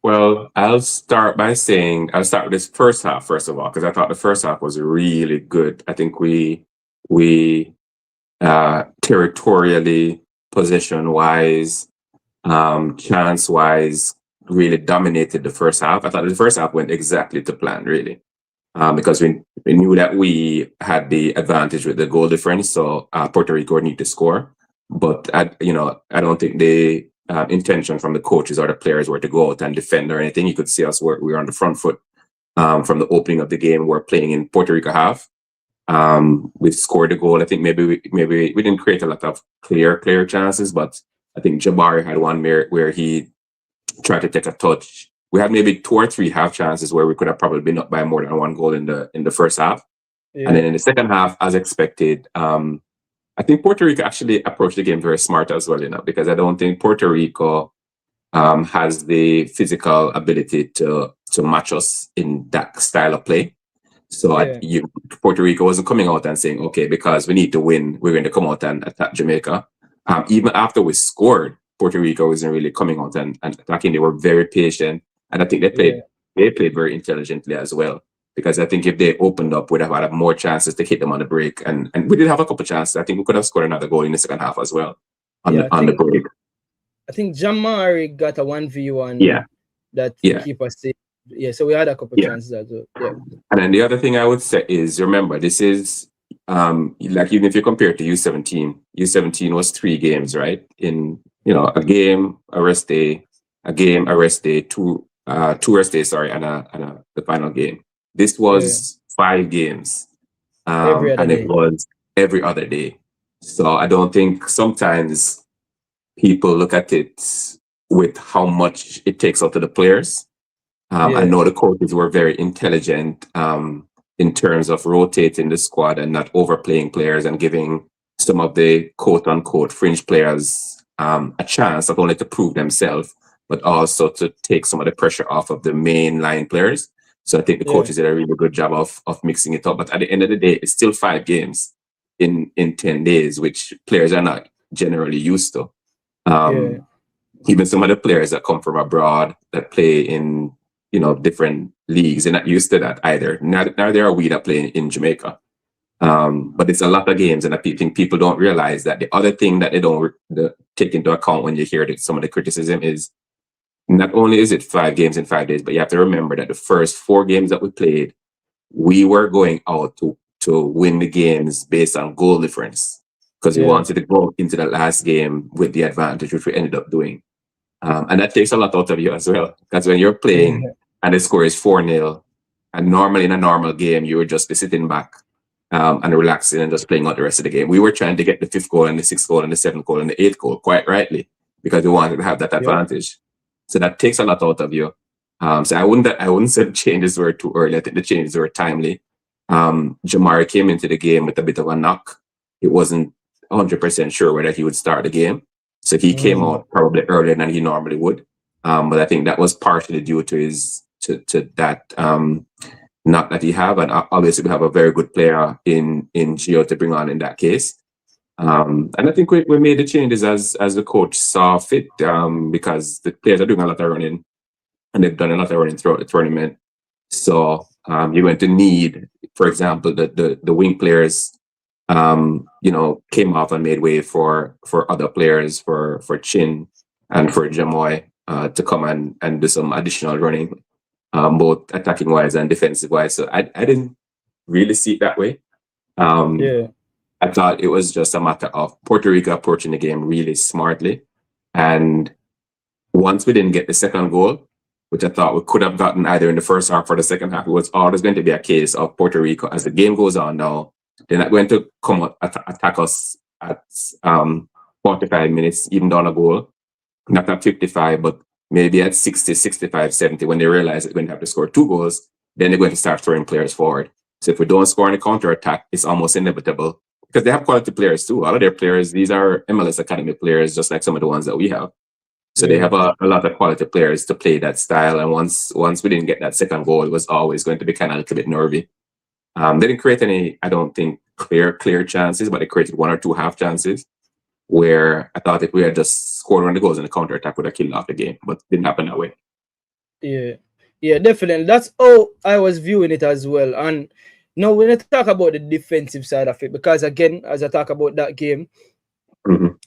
Well, I'll start with this first half, first of all, because I thought the first half was really good. I think we territorially, possession-wise, chance-wise, really dominated the first half. I thought the first half went exactly to plan, really, because we knew that we had the advantage with the goal difference, so Puerto Rico would need to score. But I don't think the intention from the coaches or the players were to go out and defend or anything. You could see us we were on the front foot from the opening of the game. We're playing in Puerto Rico half. We scored a goal. I think maybe we didn't create a lot of clear chances, but I think Jabari had one where he tried to take a touch. We had maybe 2 or 3 half chances where we could have probably been up by more than 1 goal in the first half. Yeah. And then in the second half, as expected, I think Puerto Rico actually approached the game very smart as well, because I don't think Puerto Rico has the physical ability to match us in that style of play. So Puerto Rico wasn't coming out and saying, okay, because we need to win, we're going to come out and attack Jamaica. Even after we scored, Puerto Rico wasn't really coming out and attacking. They were very patient. And I think they played very intelligently as well. Because I think if they opened up, we'd have had more chances to hit them on the break. And we did have a couple of chances. I think we could have scored another goal in the second half as well on the break. I think Jamari got a 1v1 that keeper saved. Yeah, so we had a couple of chances as well. Yeah. And then the other thing I would say is, remember, this is like even if you compare it to U17 was 3 games, right? In a game, a rest day, two rest days, and the final game. This was 5 games, and it was every other day. So I don't think sometimes people look at it with how much it takes out of the players. I know the coaches were very intelligent in terms of rotating the squad and not overplaying players and giving some of the quote-unquote fringe players a chance not only to prove themselves, but also to take some of the pressure off of the main line players. So I think the coaches did a really good job of mixing it up. But at the end of the day, it's still 5 games in 10 days, which players are not generally used to. Even some of the players that come from abroad that play in different leagues, they're not used to that either. Neither are we that play in Jamaica. But it's a lot of games, and I think people don't realize that the other thing that they don't take into account when you hear some of the criticism is not only is it 5 games in 5 days, but you have to remember that the first 4 games that we played, we were going out to win the games based on goal difference because we wanted to go into the last game with the advantage, which we ended up doing. And that takes a lot out of you as well, because when you're playing and the score is 4-0, and normally in a normal game, you would just be sitting back and relaxing and just playing out the rest of the game. We were trying to get the 5th goal and the 6th goal and the 7th goal and the 8th goal, quite rightly, because we wanted to have that advantage. So that takes a lot out of you. So I wouldn't say the changes were too early. I think the changes were timely. Jamari came into the game with a bit of a knock. He wasn't 100% sure whether he would start the game. So he came out probably earlier than he normally would. But I think that was partially due to that knock that he have. And obviously we have a very good player in Gio to bring on in that case. And I think we made the changes as the coach saw fit, because the players are doing a lot of running and they've done a lot of running throughout the tournament. So you're going to need, for example, the wing players, came off and made way for other players, for Chin and for Jamoy to come and do some additional running, both attacking wise and defensive wise. So I didn't really see it that way. I thought it was just a matter of Puerto Rico approaching the game really smartly. And once we didn't get the second goal, which I thought we could have gotten either in the first half or the second half, it was always going to be a case of Puerto Rico. As the game goes on now, they're not going to come attack us at 45 minutes, even down a goal. Not at 55, but maybe at 60, 65, 70, when they realize they're going to have to score 2 goals, then they're going to start throwing players forward. So if we don't score in the counter attack, it's almost inevitable because they have quality players too. All of their players, these are MLS Academy players, just like some of the ones that we have. So they have a lot of quality players to play that style. And once we didn't get that second goal, it was always going to be kind of a little bit nervy. They didn't create any, I don't think, clear chances, but they created 1 or 2 half chances where I thought if we had just scored 1 of the goals in the counter attack, would have killed off the game, but it didn't happen that way. Yeah, definitely. That's how I was viewing it as well. And now when I talk about the defensive side of it, because again, as I talk about that game,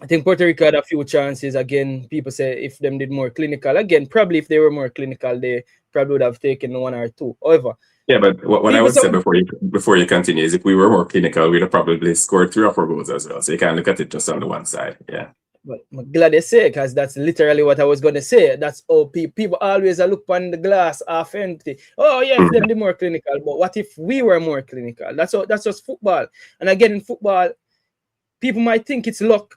I think Puerto Rico had a few chances. Again, people say if them did more clinical. Again, probably if they were more clinical, they probably would have taken 1 or 2. However, yeah, but what I would say before you continue is if we were more clinical, we'd have probably scored 3 or 4 goals as well. So you can't look at it just on the one side. Yeah. But I'm glad they say, because that's literally what I was going to say. That's how people always look on the glass half empty. Oh, yes, them be more clinical. But what if we were more clinical? That's just football. And again, in football, people might think it's luck,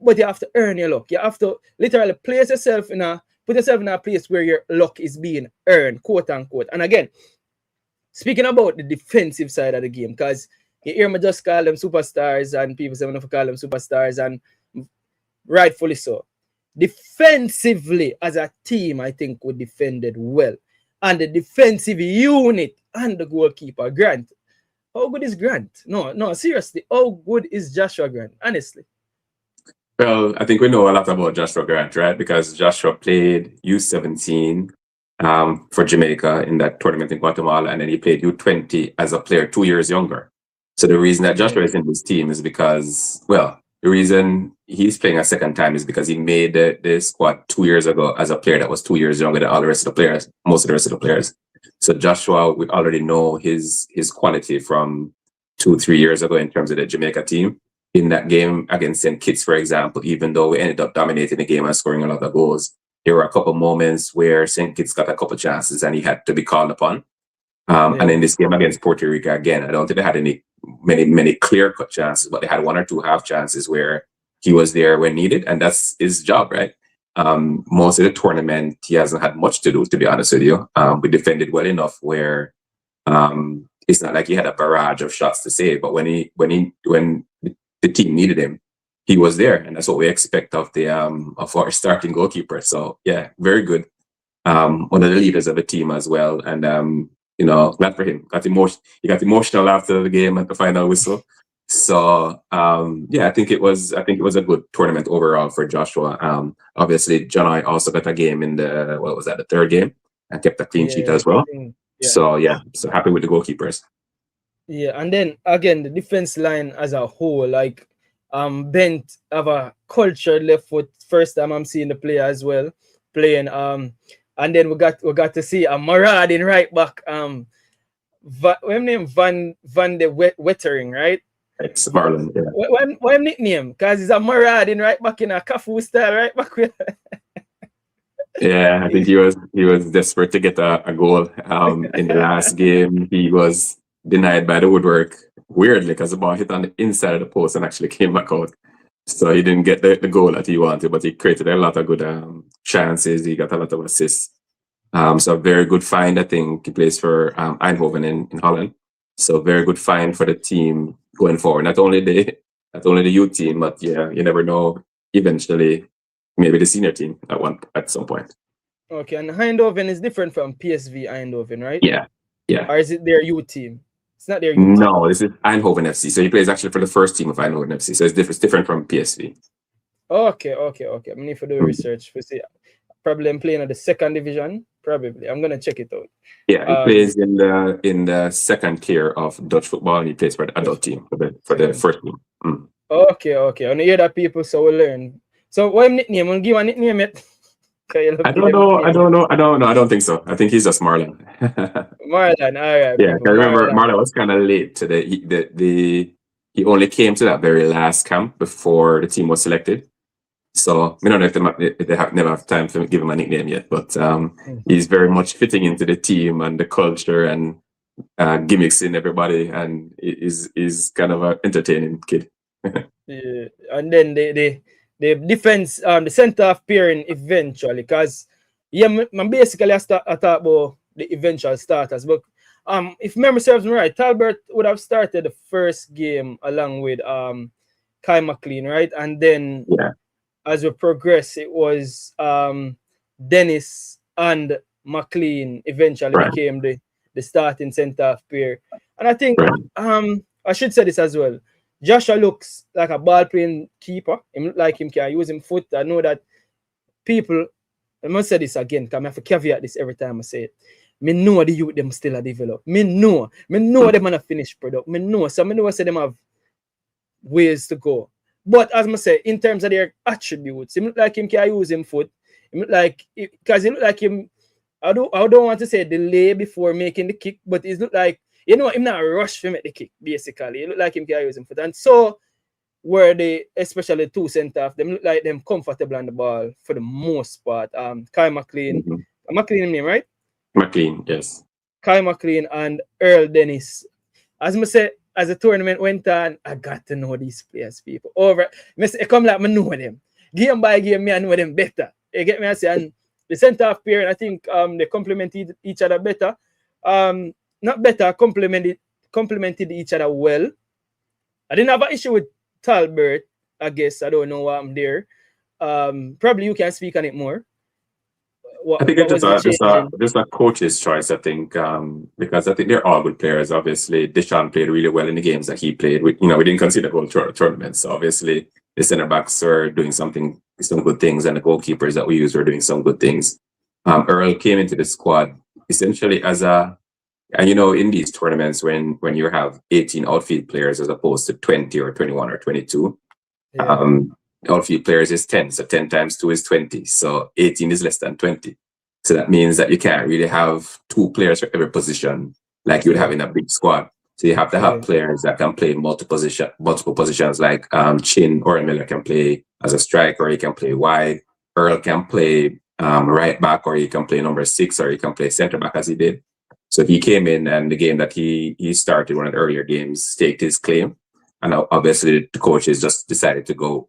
but you have to earn your luck. You have to literally put yourself in a place where your luck is being earned, quote unquote. And again, speaking about the defensive side of the game, because you hear me just call them superstars, and people say, I'm not call them superstars, and rightfully so. Defensively, as a team, I think we defended well. And the defensive unit and the goalkeeper, Grant. How good is Grant? No, seriously. How good is Joshua Grant? Honestly. Well, I think we know a lot about Joshua Grant, right? Because Joshua played U17 for Jamaica in that tournament in Guatemala, and then he played U20 as a player 2 years younger. So the reason that Joshua is in this team is because, well, the reason he's playing a second time is because he made the squad 2 years ago as a player that was 2 years younger than all the rest of the players, most of the rest of the players. So Joshua, we already know his quality from 2-3 years ago in terms of the Jamaica team. In that game against St. Kitts, for example, even though we ended up dominating the game and scoring a lot of goals, there were a couple moments where St. Kitts got a couple chances and he had to be called upon. And in this game against Puerto Rico, again, I don't think they had many clear-cut chances, but they had 1 or 2 half chances where he was there when needed, and that's his job, right? Most of the tournament, he hasn't had much to do, to be honest with you. We defended well enough where it's not like he had a barrage of shots to save, but when the team needed him, he was there, and that's what we expect of our starting goalkeeper. So yeah, very good. One of the leaders of the team as well, and glad for him. He got emotional after the game at the final whistle. So I think it was a good tournament overall for Joshua. Obviously, John I also got a game in the 3rd game and kept a clean sheet as well. So happy with the goalkeepers. Yeah, and then again the defense line as a whole, like Bent have a cultured left foot. First time I'm seeing the player as well playing. And then we got to see a marauding right back. Name Van de Wettering, right? It's Marlon, yeah. What nickname? Because he's a marauding right back in a Cafu style right back. Yeah, I think he was desperate to get a goal. In the last game, he was denied by the woodwork, weirdly, because the ball hit on the inside of the post and actually came back out. So he didn't get the goal that he wanted, but he created a lot of good chances. He got a lot of assists. So a very good find. I think he plays for Eindhoven in Holland. So very good find for the team going forward. Not only the youth team, but yeah, you never know. Eventually, maybe the senior team at some point. Okay, and Eindhoven is different from PSV Eindhoven, right? Yeah. Or is it their youth team? It's not their youth team. This is Eindhoven FC. So he plays actually for the first team of Eindhoven FC. So it's different from PSV. Okay. I need to do research. We see. Probably I'm playing at the 2nd division. Probably. I'm gonna check it out. Yeah, he plays in the 2nd tier of Dutch football, and he plays for the adult team for the first team. Okay. I hear that people, so we'll learn. So what nickname? I'll give a nickname it. I don't know. I don't think so. I think he's just Marlon. Marlon, all right. Yeah, I remember Marlon was kind of late to the he only came to that very last camp before the team was selected. So I don't know if they never have time to give him a nickname yet, but he's very much fitting into the team and the culture and gimmicks in everybody, and is kind of an entertaining kid. Yeah. And then the defense, the center half pairing eventually, because man basically I talk about the eventual starters, but if memory serves me right, Talbert would have started the first game along with Kai McLean, right? And then as we progress, it was Dennis and McLean eventually became the starting center half pair. And I think I should say this as well. Joshua looks like a ball playing keeper. Him look like him can use him foot. I know that people, I must say this again, because I have to caveat this every time I say it. Me know the youth them still a develop. Me know them on a finished product. Me know say them have ways to go. But as I say, in terms of their attributes, him look like him can use him foot. Him look like, because he look like him, I don't want to say delay before making the kick, but it look like, you know, him not rush to make the kick, basically. It look like him can use him foot. And so were they, especially two center half, them look like them comfortable on the ball for the most part. Kai McLean, McLean name, right? McLean, yes. Kai McLean and Earl Dennis. As I say, as the tournament went on, I got to know these players, people. It come like I know them. Game by game, me I know them better. You get me? I say, and the center half pair, I think they complemented each other better. Not better, complemented each other well. I didn't have an issue with Talbert, I guess. I don't know why I'm there. Probably you can speak on it more. I think it's just a coach's choice, I think, because I think they're all good players. Obviously, Deshaun played really well in the games that he played. We didn't consider whole tournaments. So obviously, the center backs are doing some good things, and the goalkeepers that we use are doing some good things. Earl came into the squad essentially as and in these tournaments when you have 18 outfield players as opposed to 20 or 21 or 22, outfield players is 10, so 10 times 2 is 20, so 18 is less than 20. So that means that you can't really have 2 players for every position like you would have in a big squad. So you have to have players that can play multiple positions, like Chin or Miller can play as a striker, or he can play wide. Earl can play right back, or he can play number 6, or he can play center back as he did. So he came in, and the game that he started, one of the earlier games, staked his claim. And obviously the coaches just decided to go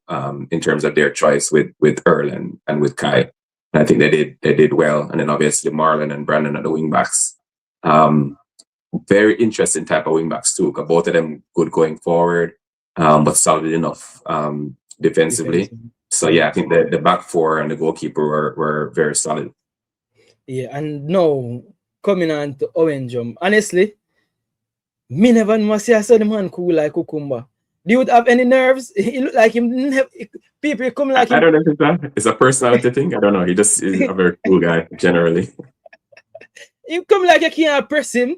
in terms of their choice with Earl and with Kai. And I think they did well. And then obviously Marlon and Brandon at the wing backs. Very interesting type of wing backs too, because both of them good going forward, but solid enough defensively. So yeah, I think the back four and the goalkeeper were very solid. Yeah, and now coming on to Owen Jump, honestly, me never must say I saw the man cool like Cucumber. Do you have any nerves? He look like him. People come like him. I don't know if it's a personality thing. I don't know. He just is a very cool guy generally. He come like you can't press him.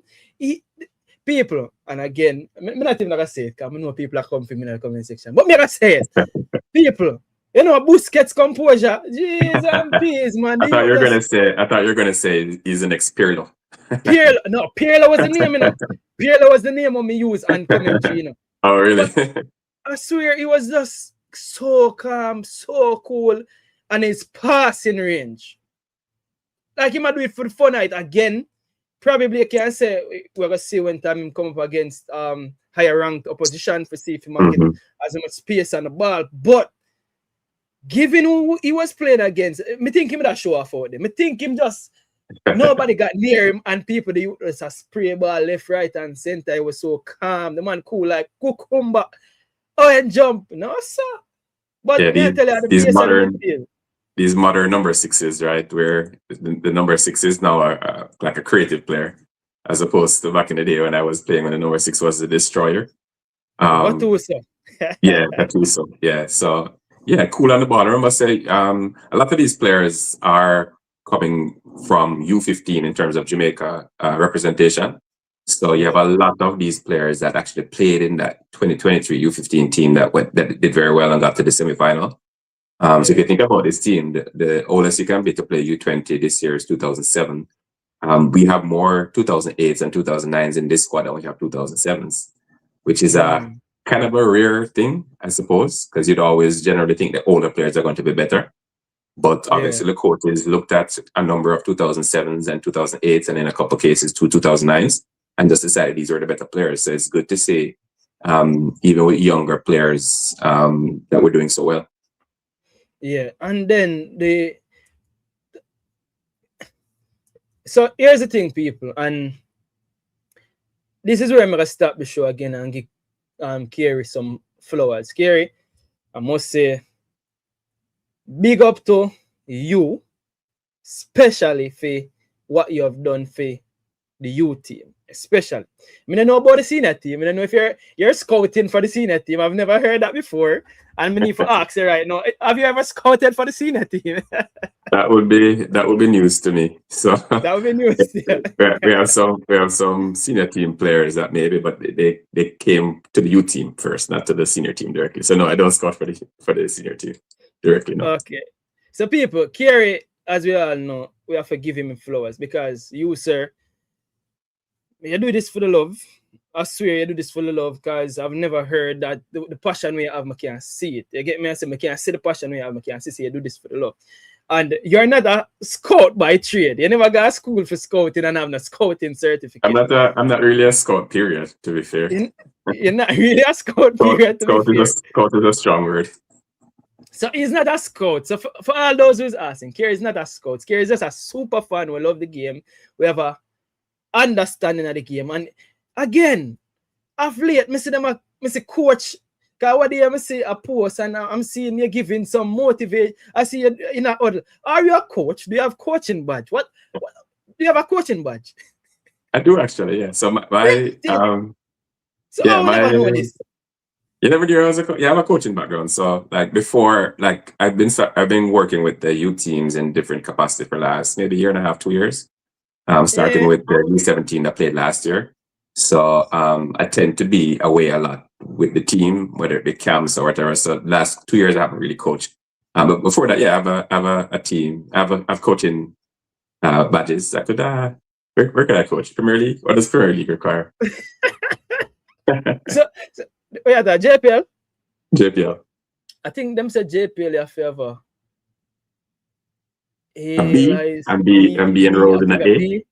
People, and again, I'm not even gonna say it because I know people are coming for me in the comment section. But me gonna say it. People, you know, Busquets composure. Jeez and peace, man. I thought you were gonna say he's an ex-Pirlo. Pirlo was the name, you know. Pirlo was the name of me use and commentary, you know. Oh, really? I swear he was just so calm, so cool, and his passing range. Like he might do it for the fun night again. Probably I can say we're gonna see when time him come up against higher ranked opposition for see if he might get as much space on the ball. But given who he was playing against, me think him that show off out there. Me think him just nobody got near him, and people they used a spray ball left, right, and center. He was so calm. The man cool like Cucumber. Oh, and jump. No, sir. But yeah, these modern number 6s, right? Where the number 6 is now like a creative player, as opposed to back in the day when I was playing when the number 6 was the destroyer. Gattuso. Yeah, Gattuso. Yeah. So yeah, cool on the ball. I must say, a lot of these players are coming from U15 in terms of Jamaica representation. So you have a lot of these players that actually played in that 2023 U15 team that did very well and got to the semi-final. So if you think about this team, the oldest you can be to play U20 this year is 2007. We have more 2008s and 2009s in this squad than we have 2007s, which is a kind of a rare thing, I suppose, because you'd always generally think the older players are going to be better. But obviously, the coaches looked at a number of 2007s and 2008s, and in a couple of cases, 2009s, and just decided these were the better players. So it's good to see, even with younger players, that we're doing so well. Yeah, and then so here's the thing, people, and this is where I'm gonna stop the show again and give Kerry some flowers. Kerry, I must say, big up to you, especially for what you have done for the U team, especially. I don't know about the senior team. I don't know if you're scouting for the senior team. I've never heard that before. And I need to ask you right now, have you ever scouted for the senior team? That would be news to me. So that would be news. Yeah. we have some senior team players that maybe, but they came to the U team first, not to the senior team directly. So no, I don't scout for the senior team directly. No. Okay. So people, Kerry, as we all know, we have to give him flowers because you, sir, you do this for the love. I swear you do this for the love because I've never heard that the passion we have, I can't see it. You get me? I say, I can't see the passion we have, I can't see you do this for the love. And you're not a scout by trade. You never got a school for scouting and have a scouting certificate. I'm not really a scout, period, to be fair. You're not really a scout, period, Scout is a strong word. So he's not a scout. So for all those who's asking, Kerry is not a scout. Kerry is just a super fan. We love the game. We have a understanding of the game. And again, of late, I see coach. Because what day I see a post and I'm seeing you giving some motivation. I see you in a huddle. Are you a coach? Do you have coaching badge? What do you have a coaching badge? I do actually, yeah. So my you never knew I was I have a coaching background. So like before, like I've been working with the U teams in different capacity for last maybe year and a half, 2 years. Starting with the U17 that played last year. So I tend to be away a lot with the team, whether it be camps or whatever. So last 2 years I haven't really coached. But before that, yeah, I have a team. I have coaching badges. I could where could I coach? Premier League? What does Premier League require? so yeah, the JPL. JPL. I think them said JPL you favor. I'm be enrolled in the A.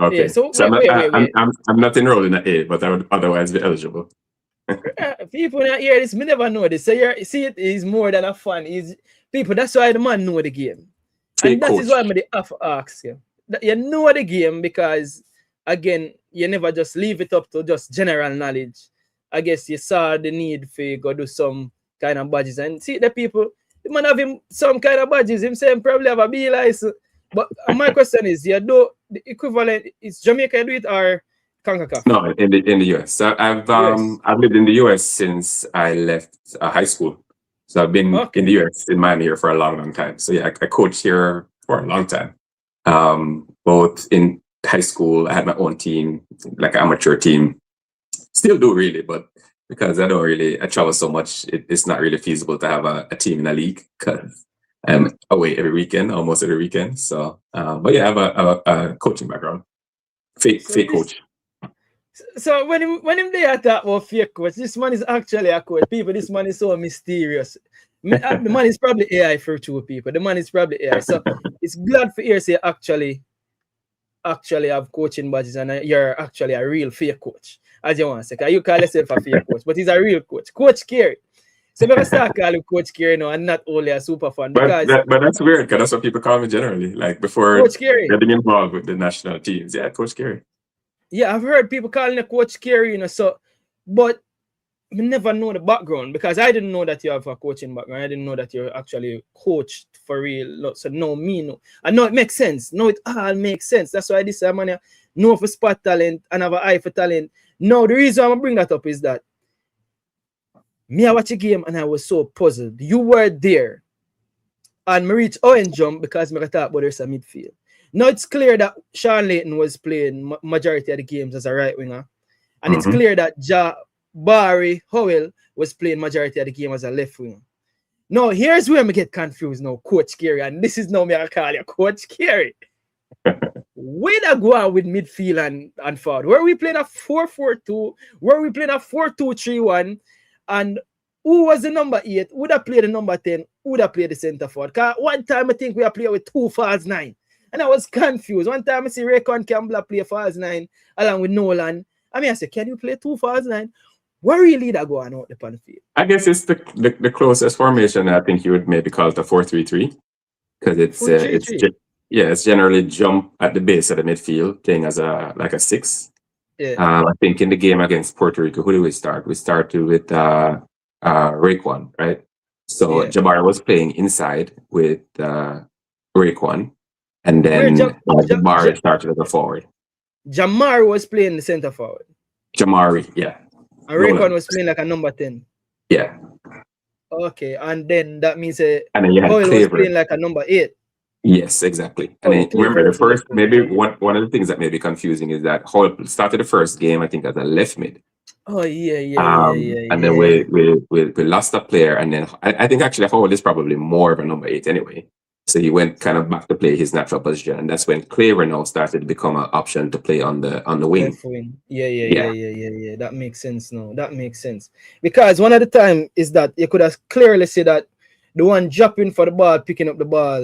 Okay, yeah, so wait. I'm not enrolled in the A, but I would otherwise be eligible. People not hear this, me never know this. So you see, it is more than a fan. People, that's why the man know the game. And that is why I'm the have to ask you. You know the game because again, you never just leave it up to just general knowledge. I guess you saw the need for go do some kind of badges and see the people. The man have him some kind of badges. Him saying probably have a B license. But my question is, you do the equivalent? Is Jamaica do it or CONCACAF? No, in the US. So I've lived in the US since I left high school. So I've been in the US in Miami here for a long time. So yeah, I coached here for a long time. Both in high school, I had my own team, like an amateur team. Still do really, but because I travel so much, it's not really feasible to have a team in a league because I'm away almost every weekend. So, but yeah, I have a coaching background. Fake coach. So when him there at that about fake coach, this man is actually a coach. People, this man is so mysterious. The man is probably AI for two people. The man is probably AI. So it's glad for you to say actually have coaching badges and you're actually a real fake coach. As you want to say, because you call yourself a fake coach, but he's a real coach. Coach Kerry. So never start calling Coach Kerry now and not only a super fan. But that's weird because that's what people call me generally. Like before Coach Kerry getting involved with the national teams. Yeah, Coach Kerry. Yeah, I've heard people calling a Coach Kerry, so but I never know the background because I didn't know that you have a coaching background. I didn't know that you're actually coached for real. So no. I know it makes sense. No, it all makes sense. That's why this man know for spot talent and have an eye for talent. No, the reason I'm gonna bring that up is that me, I watch a game and I was so puzzled. You were there. And me reach Owen jump because me talk about there's a midfield. Now it's clear that Sean Layton was playing majority of the games as a right winger. And it's clear that Barry Howell was playing majority of the game as a left winger. Now here's where I get confused now, Coach Kerry. And this is now me I call you Coach Kerry. Where I go on with midfield and forward? Were we playing a 4-4-2? Were we playing a 4-2-3-1? And who was the number 8? Would have played the number 10? Would have played the centre forward? Because one time I think we have played with 2 false 9. And I was confused. One time I see Raycon Campbell play false 9 along with Nolan. I mean, I said, can you play 2 false 9? What really that go on out the pan field? I guess it's the closest formation. I think you would maybe call it a 4-3-3 because it's generally jump at the base of the midfield, playing as a 6. Yeah. I think in the game against Puerto Rico, who did we start? We started with Rayquan, right? So Yeah. Jabari was playing inside with Rayquan, and then Jabari started as a forward. Jamari was playing the centre forward. Jamari, yeah. And Raycon was playing like a number 10. Yeah. Okay, and then that means and then you had Hoyle was Claver. playing like a number 8. Yes, exactly. And then remember the first, maybe one of the things that may be confusing is that Hoyle started the first game, I think, as a left mid. Oh yeah. And then we lost a player, and then I think actually Howard is probably more of a number 8 anyway. So he went kind of back to play his natural position, and that's when Claver now started to become an option to play on the wing. Yeah. That makes sense now. That makes sense. Because one of the time is that you could have clearly see that the one dropping for the ball, picking up the ball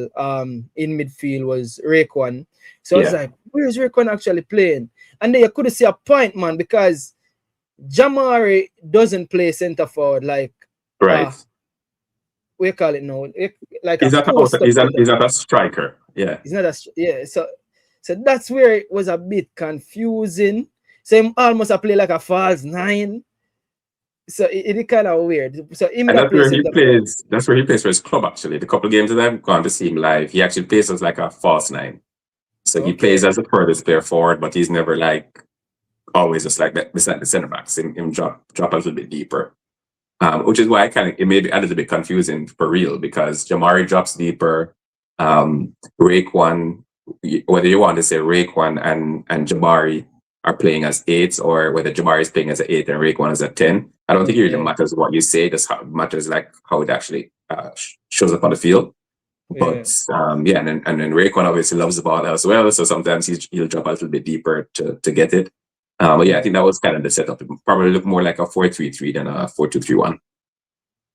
in midfield was Rayquan. So I was like, where's Rayquan actually playing? And then you could see a point, man, because Jamari doesn't play centre forward like we call it now. Like he's not a striker. Yeah. He's not a so that's where it was a bit confusing. So he almost play like a false 9. So it kind of weird. So that's where he plays. That's where he plays for his club. Actually, the couple of games that I've gone to see him live, he actually plays as like a false 9. So he plays as the furthest player forward, but he's never like always just like that beside the centre backs. Him drop a little bit deeper, which is why it may be a little bit confusing for real because Jamari drops deeper. Rayquan, whether you want to say Rayquan and Jamari are playing as 8s, or whether Jamari is playing as an 8 and Rayquan is a 10. I don't think it really matters what you say. Just how it matters like how it actually shows up on the field. But and then Rayquan obviously loves the ball as well. So sometimes he'll drop a little bit deeper to get it. But I think that was kind of the setup. It probably looked more like a 4-3-3 than a 4-2-3-1.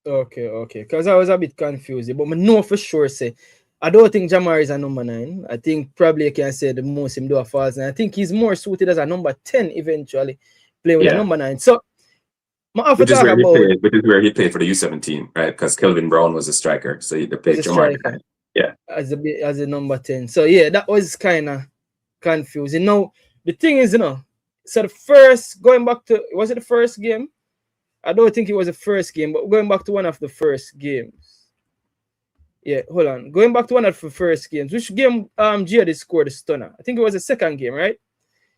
Okay. Because I was a bit confused. But I know for sure say I don't think Jamari is a number 9. I think probably you can say the most him do a false 9. I think he's more suited as a number 10 eventually, playing with a number 9. So which is where he played for the U17, right? Because Kelvin Brown was a striker, so he played Jamari. As a number 10. So that was kind of confusing. Now the thing is, so the first, going back to, was it the first game? I don't think it was the first game, but going back to one of the first games. Yeah, hold on. Going back to one of the first games, which game Gia scored the stunner? I think it was the second game, right?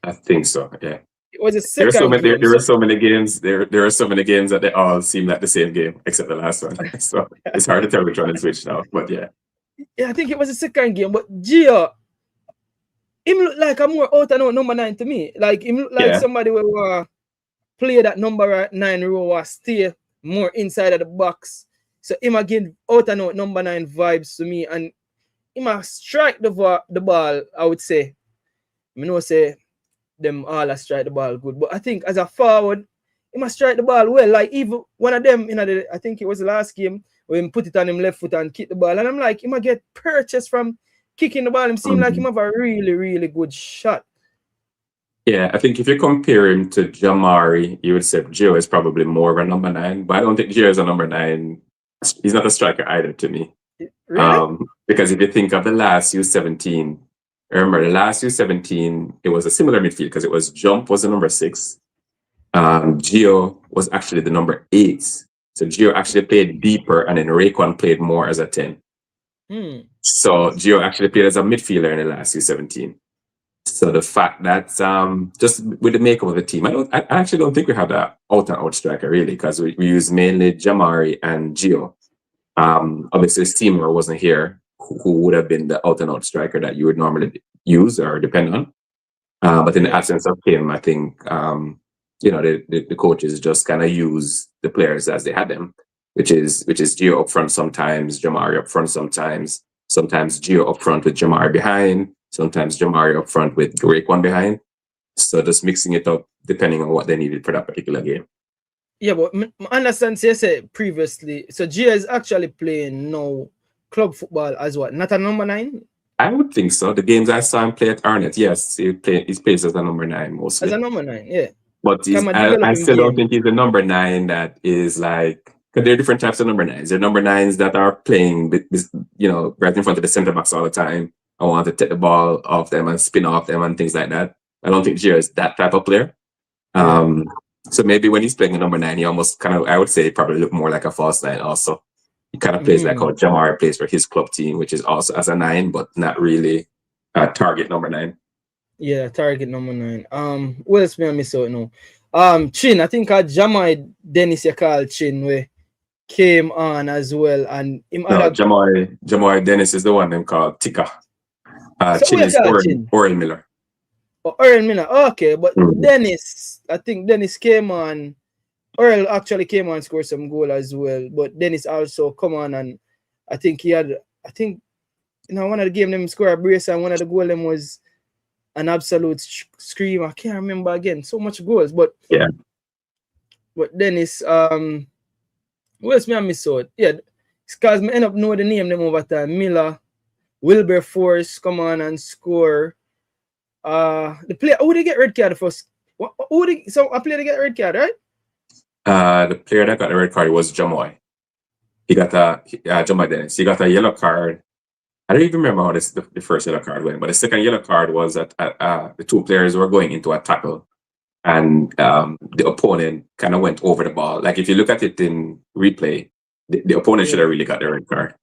I think so, yeah. It was a second game. There were so many games. There are so many games that they all seem like the same game, except the last one. So it's hard to tell which one is which now, but yeah. Yeah, I think it was the second game, but Gia, him look like a more out and out number 9 to me. Like him look like somebody will play that number 9 role or stay more inside of the box. So him again out and out number 9 vibes to me, and he must strike the ball. I would say, say them all strike the ball good, but I think as a forward, he must strike the ball well. Like even one of them, I think it was the last game when he put it on him left foot and kick the ball, and I'm like, he might get purchased from kicking the ball. Him seem like him have a really, really good shot. Yeah, I think if you compare him to Jamari, you would say Gio is probably more of a number 9, but I don't think Gio is a number 9. He's not a striker either to me. Really? Because if you think of the last U17, remember the last U17, it was a similar midfield because it was Jump was the number 6. Gio was actually the number 8. So Gio actually played deeper, and then Rayquan played more as a 10. So Gio actually played as a midfielder in the last U17. So the fact that just with the makeup of the team, I actually don't think we have that out and out striker really, because we use mainly Jamari and Gio. Obviously Steamer wasn't here, who would have been the out and out striker that you would normally use or depend on. But in the absence of him, I think the coaches just kind of use the players as they had them, which is Gio up front sometimes, Jamari up front sometimes Gio up front with Jamari behind. Sometimes Jamari up front with Rayquan behind. So just mixing it up depending on what they needed for that particular game. Yeah, but I understand you said previously. So Gia is actually playing no club football as what? Not a number 9? I would think so. The games I saw him play at Arnett, yes, he plays as a number 9 As a mostly. number 9, yeah. But Come and I develop him still don't game. think he's the number 9 that is like, because there are different types of number 9s. There are number 9s that are playing, right in front of the center backs all the time. I want to take the ball off them and spin off them and things like that. I don't think Gio is that type of player. So maybe when he's playing a number 9, he almost kind of, I would say, probably look more like a false 9 also. He kind of plays like how Jamar plays for his club team, which is also as a 9, but not really a target number 9. Yeah, target number 9. What else may I miss out now? Chin, I think Jamai Dennis you call Chin where came on as well, and him No, Jamai Dennis is the one them called Tika. Chin is Oren Miller. Oh, Earl Miller, okay, but Dennis, I think Dennis came on. Earl actually came on and scored some goal as well, but Dennis also come on, and I think he had, one of the game them score a brace, and one of the goal them was an absolute scream. I can't remember again. So much goals, but yeah. But Dennis, what else me I miss out? Yeah, because me end up know the name them over time. Miller, Wilberforce come on and score. The player who they get red card first? So a player they get red card, right? The player that got the red card was Jamoy. He got Jamoy Dennis. He got a yellow card. I don't even remember how the first yellow card went, but the second yellow card was that the two players were going into a tackle, and the opponent kind of went over the ball. Like if you look at it in replay, the opponent should have really got the red card.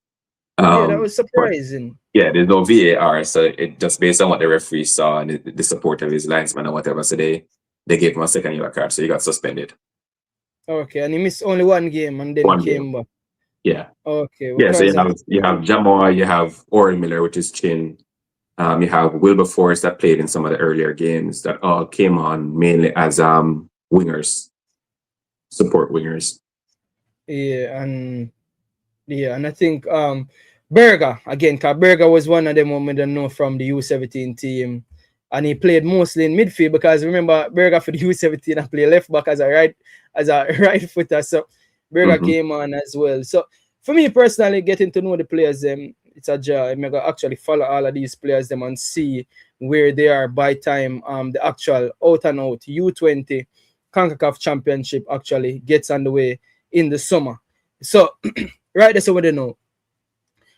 Yeah, that was surprising. Yeah, there's no VAR, so it just based on what the referee saw and the support of his linesman or whatever. So they gave him a second yellow card, so he got suspended. Okay, and he missed only one game and then he came back. Yeah. Okay. Yeah, so you have Jamoy, you have Oren Miller, which is Chin. You have Wilberforce that played in some of the earlier games that all came on mainly as wingers, support wingers. Yeah, and I think Berger again, because Berger was one of them who I don't know from the U17 team, and he played mostly in midfield because remember Berger for the U17 and play left back as a right footer. So Berger came on as well. So for me personally, getting to know the players, it's a joy. I'm gonna actually follow all of these players and see where they are by time the actual out and out U20 CONCACAF Championship actually gets underway in the summer. So right, that's what they know.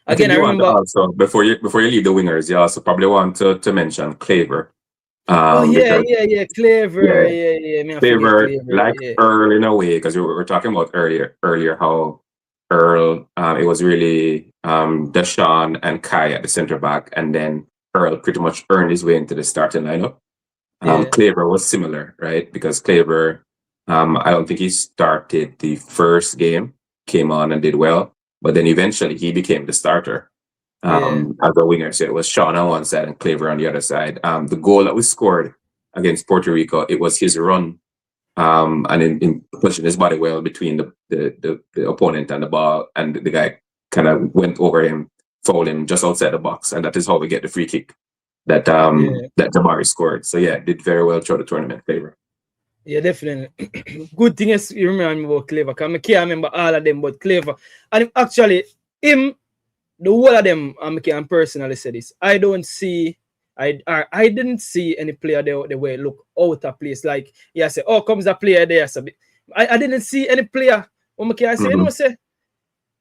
Again, I remember also before you leave the wingers, you also probably want to mention Claver. Claver. Claver, Earl in a way, because we were talking about earlier how Earl, it was really Deshaun and Kai at the center back, and then Earl pretty much earned his way into the starting lineup. Claver was similar, right? Because Claver, I don't think he started the first game, came on and did well, but then eventually he became the starter as a winger. So it was Sean on one side and Claver on the other side. The goal that we scored against Puerto Rico, it was his run and in pushing his body well between the opponent and the ball, and the guy kind of went over him, fouled him just outside the box, and that is how we get the free kick that that Jamari scored. So yeah, did very well throughout the tournament, Claver. Yeah, definitely. Good thing is you remember about Claver, because I can't remember all of them, but Claver. And actually, the whole of them, I can personally say this. I didn't see any player there the way look out of place. Like, yeah, say, oh, comes a player there. So I didn't see any player. I can say, say,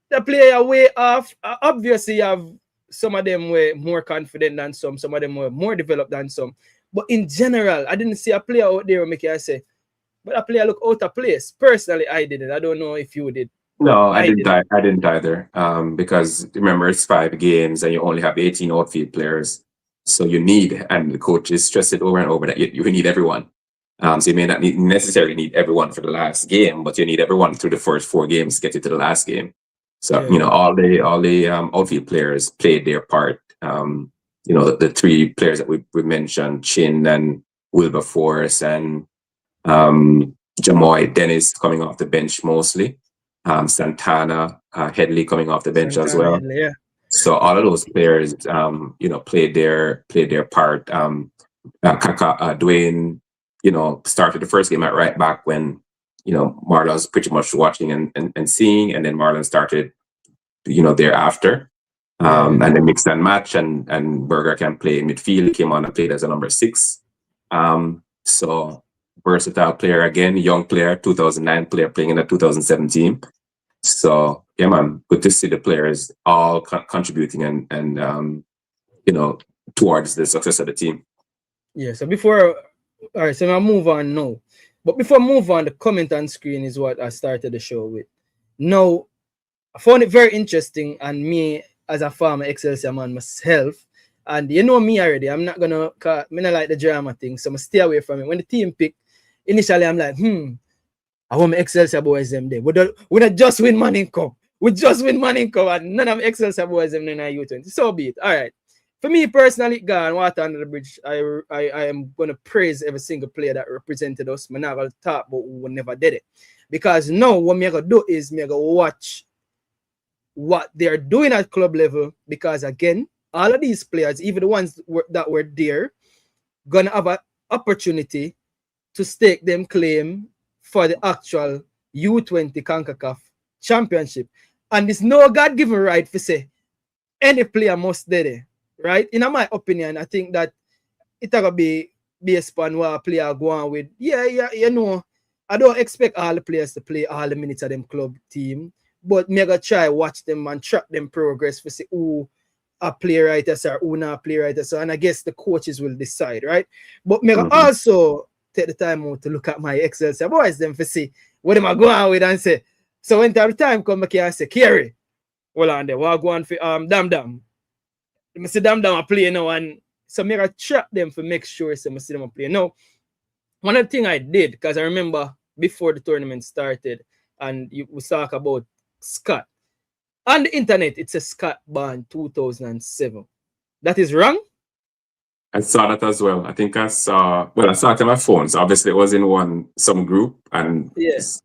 the player way off. Obviously, you have some of them were more confident than some of them were more developed than some. But in general, I didn't see a player out there who can say, but a player look out of place. Personally, I didn't. I don't know if you did. No, I didn't either. Because remember, it's 5 games and you only have 18 outfield players. So you need, and the coach is stressed it over and over that you need everyone. So you may not necessarily need everyone for the last game, but you need everyone through the first 4 games to get you to the last game. So all the outfield players played their part. The 3 players that we mentioned, Chin and Wilberforce and Jamoy Dennis coming off the bench mostly. Santana, Headley coming off the bench as well. Headley, yeah. So all of those players, played their part. Dwayne, started the first game at right back when Marlon was pretty much watching and seeing, and then Marlon started, thereafter. And then mix and match, and Berger can play in midfield. He came on and played as a number 6. So versatile player again, young player, 2009 player playing in the 2017. So yeah, man, good to see the players all contributing and towards the success of the team. Yeah. So all right, so I'll move on now. But before I move on, the comment on screen is what I started the show with. Now, I found it very interesting, and me as a former Excelsior man myself, and you know me already, I'm not gonna, I don't like the drama thing, so I'm stay away from it. When the team pick, initially I'm like, I want my Excelsior boys them there. We don't just win Manning Cup. We just win Manning Cup, and none of Excelsior boys them in our U20. So be it. All right. For me personally, God, water under the bridge, I am gonna praise every single player that represented us. I'm not gonna talk about who never did it. Because now what I'm gonna do is I'm gonna watch what they're doing at club level, because again, all of these players, even the ones that were there, gonna have an opportunity to stake them claim for the actual U20 CONCACAF championship. And it's no God-given right to say any player must do it, right? In my opinion, I think that it's gonna be based on what a player go on with. I don't expect all the players to play all the minutes of them club team, but me gonna try watch them and track them progress to see who a play right or who not play right. So, and I guess the coaches will decide, right? But me also take the time out to look at my Excelsior boys them to see what am I going with and say. So when the time come back here and say, Kerry, hold on there, what go on for Dam. I see Dam I play now, and so me gonna track them to make sure I see them play. Now, one of the things I did, because I remember before the tournament started, and we talk about Scott. On the internet, it's a Scott born 2007. That is wrong? I saw that as well. I think I saw it on my phone. So obviously it was in some group, and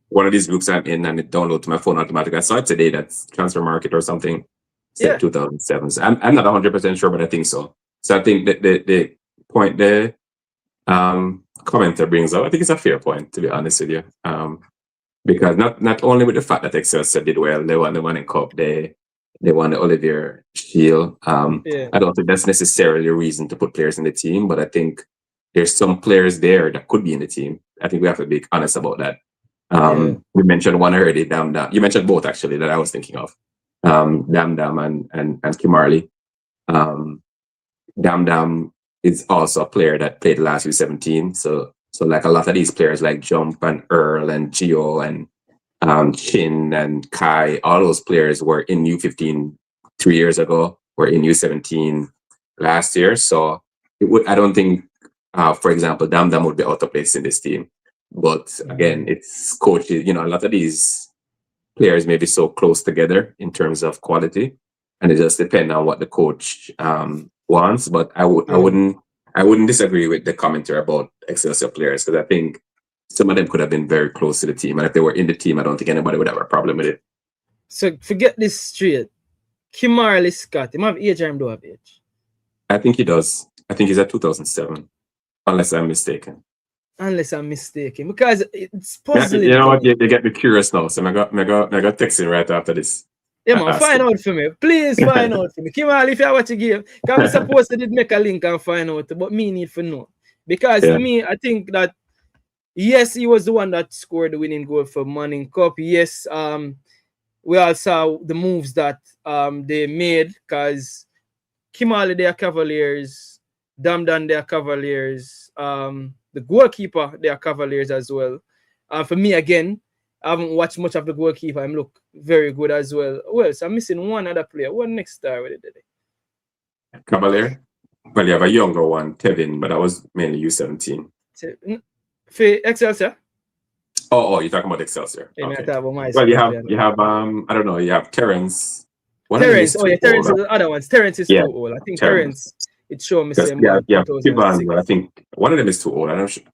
one of these groups I'm in, and it downloaded to my phone automatically. I saw it today, that's Transfer Market or something. Said 2007. So I'm not 100% sure, but I think so. So I think that the point the commenter brings up, I think it's a fair point, to be honest with you. Because not only with the fact that Excelsior did well, they won the Manning Cup, they won the Olivier Shield. I don't think that's necessarily a reason to put players in the team, but I think there's some players there that could be in the team. I think we have to be honest about that. We mentioned one already, Dam. You mentioned both actually that I was thinking of. Dam and Kimarley. Dam is also a player that played last U17. So like a lot of these players like Jump and Earl and Gio and Chin and Kai, all those players were in U15 3 years ago, were in U17 last year. So I don't think, for example, Dam would be out of place in this team. But again, it's coaches, a lot of these players may be so close together in terms of quality, and it just depends on what the coach wants. But I wouldn't disagree with the commentary about Excelsior players, because I think some of them could have been very close to the team. And if they were in the team, I don't think anybody would have a problem with it. So forget this straight. Kimarley Scott, he have age or him don't have age? I think he does. I think he's at 2007, unless I'm mistaken. Unless I'm mistaken. Because it's puzzling. You know what? You get me curious now. So I got texting right after this. Yeah, man, find out for me. Please find out for me. Kimarley, if you watch a game, because I'm supposed to did make a link and find out, but me need to know. Because to me, I think that, yes, he was the one that scored the winning goal for Manning Cup. Yes, we all saw the moves that they made, because Kimarley, they are Cavaliers. Dam, they are Cavaliers. The goalkeeper, they are Cavaliers as well. For me, again, I haven't watched much of the goalkeeper. Him look very good as well. Well, so I'm missing one other player. What next star with it today? Cavalier? Well, you have a younger one, Tevin, but that was mainly U17. For Excelsior? Oh, you're talking about Excelsior. Yeah, okay. Well, you have I don't know, you have Terrence. Terrence, Terrence is the other ones. Terrence is too old. I think Terrence, it's showing me saying Kivan, but I think one of them is too old.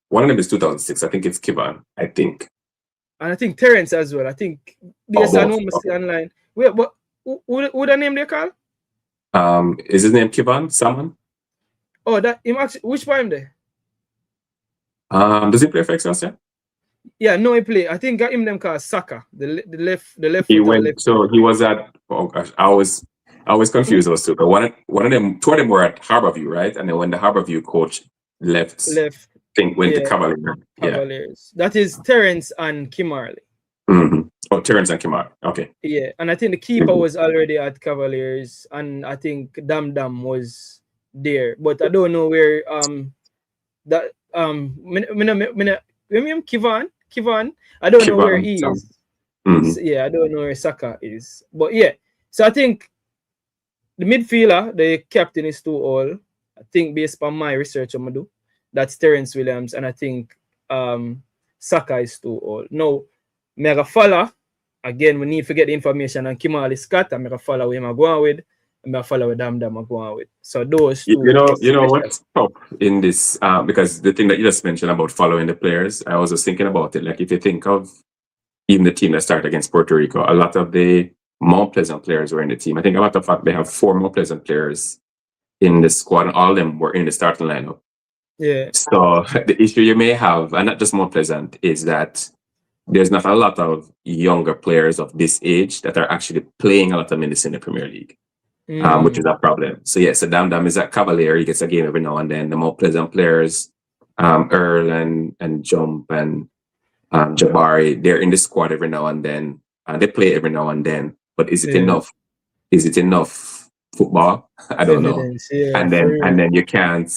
One of them is 2006. I think it's Kivan, I think. And I think Terrence as well. I think based on who see online. Wait, but who the name they call? Is his name Kivan? Salmon? Oh, that him actually, which part there? Does he play for Excelsior? Yeah, no, he play. I think got him them called Saka, the left He foot and went, left. so he was at, oh gosh, I was confused those two. But one of them, two of them were at Harborview, right? And then when the Harborview coach left, Left, think went to yeah, Cavalier. Yeah. Cavaliers. That is Terence and Kimarley. Oh, Terence and Kimar. Okay. Yeah, and I think the keeper was already at Cavaliers, and I think Dam Dam was there, but I don't know where that Kivan. I don't know where he is. So, yeah, I don't know where Saka is, but yeah. So I think the midfielder, the captain is too old. I think based on my research, I'm gonna do that's Terence Williams, and I think Saka is too old. No, Mega Fala. Again, we need to get the information on Kimali Scott. I'm gonna follow him. I'm going with. I'm gonna follow with Dam Dam. I'm going with. So those two. You know what's tough in this because the thing that you just mentioned about following the players, I was just thinking about it. Like if you think of even the team that started against Puerto Rico, a lot of the more pleasant players were in the team. I think a lot of fact they have 4 more pleasant players in the squad, and all of them were in the starting lineup. Yeah. So the issue you may have, and not just more pleasant, is that there's not a lot of younger players of this age that are actually playing a lot of minutes in the Premier League, which is a problem. So yeah, so Dam Dam is at Cavalier. He gets a game every now and then. The more pleasant players, Earl and Jump and Jabari, they're in the squad every now and then. They play every now and then. But is it enough? Is it enough football? I don't know. Yeah, and then you can't.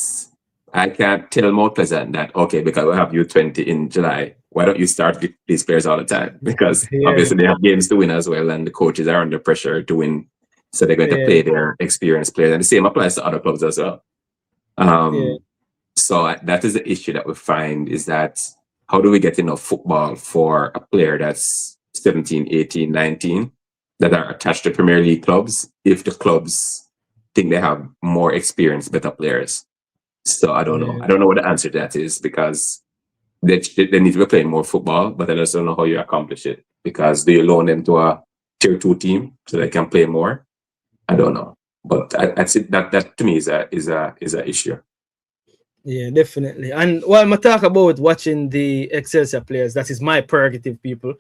I can't tell Mount Pleasant that, okay, because we have U20 in July, why don't you start these players all the time? Because obviously they have games to win as well, and the coaches are under pressure to win. So they're going to play their experienced players. And the same applies to other clubs as well. So that is the issue that we find, is that how do we get enough football for a player that's 17, 18, 19 that are attached to Premier League clubs if the clubs think they have more experienced, better players? So I don't know. I don't know what the answer to that is, because they need to be playing more football, but I just don't know how you accomplish it. Because do you loan them to a tier 2 team so they can play more? I don't know. But I see that to me is a issue. Yeah, definitely. And while I talk about watching the Excelsior players, that is my prerogative, people.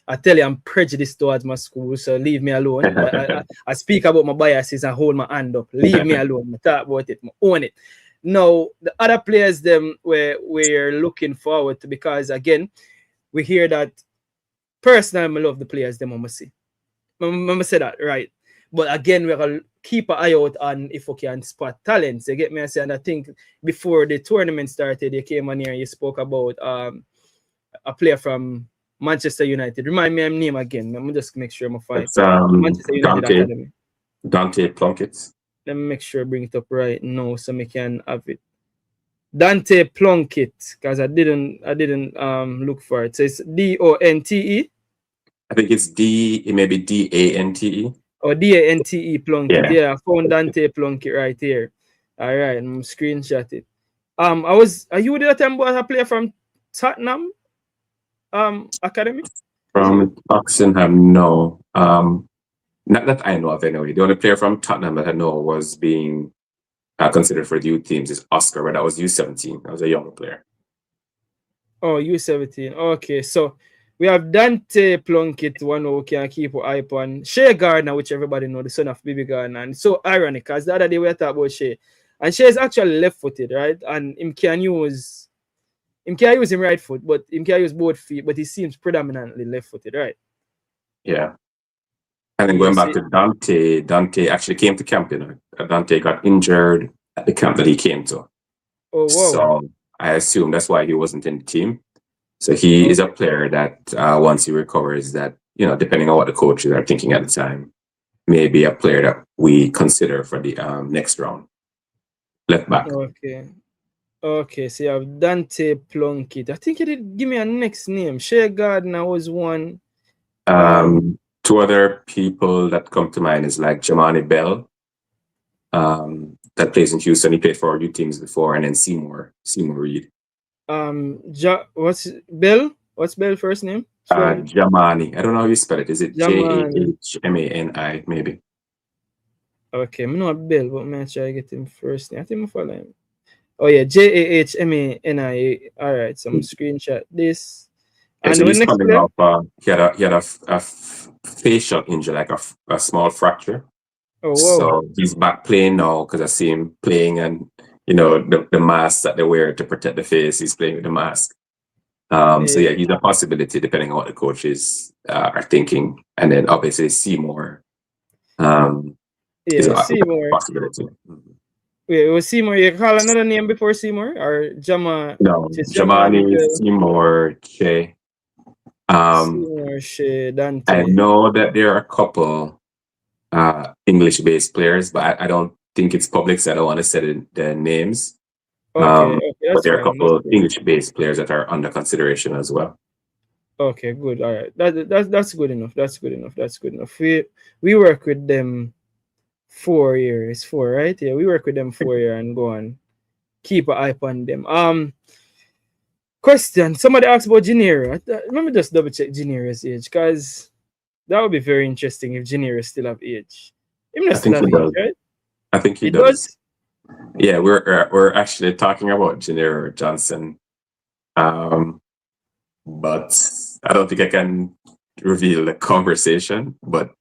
I tell you, I'm prejudiced towards my school, so leave me alone. I speak about my biases and hold my hand up. Leave me alone. I talk about it. I own it. Now, the other players, them we're looking forward to, because again, we hear that personally, I love the players, them I see. I say that, right? But again, we're gonna keep an eye out on if we can spot talents. You get me? I say, and I think before the tournament started, you came on here and you spoke about a player from Manchester United. Remind me of name again. I'm just make sure I'm fine. Manchester United Academy. Dante Plunkett. Let me make sure I bring it up right now so we can have it. Dante Plunkett, because I didn't look for it. So it's Donte. I think it's maybe Dante. Or Dante Plunkett. Yeah, I found Dante Plunkett right here. All right, I'm screenshot it. Are you the time about a player from Tottenham Academy? From Oxenham, no. Not that I know of anyway. The only player from Tottenham that I know was being considered for the youth teams is Oscar, but that was U17. That was a young player. Oh, U17. Okay, so we have Dante Plunkett, one who can keep an eye on. Shea Gardner, which everybody know, the son of Bibi Gardner. And it's so ironic, because the other day we were talking about Shea. And Shea is actually left-footed, right? And him can use him right foot, but him can use both feet, but he seems predominantly left-footed, right? Yeah. And then going back to Dante actually came to camp, Dante got injured at the camp that he came to. Oh, wow. So I assume that's why he wasn't in the team. So he is a player that once he recovers, that, depending on what the coaches are thinking at the time, may be a player that we consider for the next round. Left back. Okay, so you have Dante Plunkett. I think you did give me a next name. Shea Gardner was one. Two other people that come to mind is like Jamani Bell, that plays in Houston. He played for our youth teams before, and then Seymour Reed. What's Bell? What's Bell first name? Jamani. I don't know how you spell it. Is it Jahmani maybe? Okay, I know Bell, but I'm try to get him first name. I think I follow him. Oh yeah, Jahmani. All right, some screenshot this. Yeah, And so the he's next coming player. off. He had a facial injury, like a small fracture. Oh wow. So he's back playing now because I see him playing, and the mask that they wear to protect the face. He's playing with the mask. So Yeah, yeah, he's a possibility depending on what the coaches are thinking, and then obviously Seymour is yeah, a Seymour. possibility. Wait, was Seymour? You call another name before Seymour or Jama? No, Just Jamani Jamani, Seymour, Che. Seymour Shea I Dante. know that there are a couple English-based players, but I don't think it's public, so I don't want to say the names. Okay, But that's there are a fine. That's couple of good. English-based players that are under consideration as well. Okay, good. All right. That's good enough. That's good enough. That's good enough. We work with them 4 years. Four, right? Yeah, we work with them 4 years and go on. Keep an eye on them. Question. Somebody asked about Janira. Let me just double check Janira's age, because that would be very interesting if Janira still have age. Him not I still think have he age, does. right? I think he He does. does? Yeah, we're actually talking about Janiro Johnson, but I don't think I can reveal the conversation. But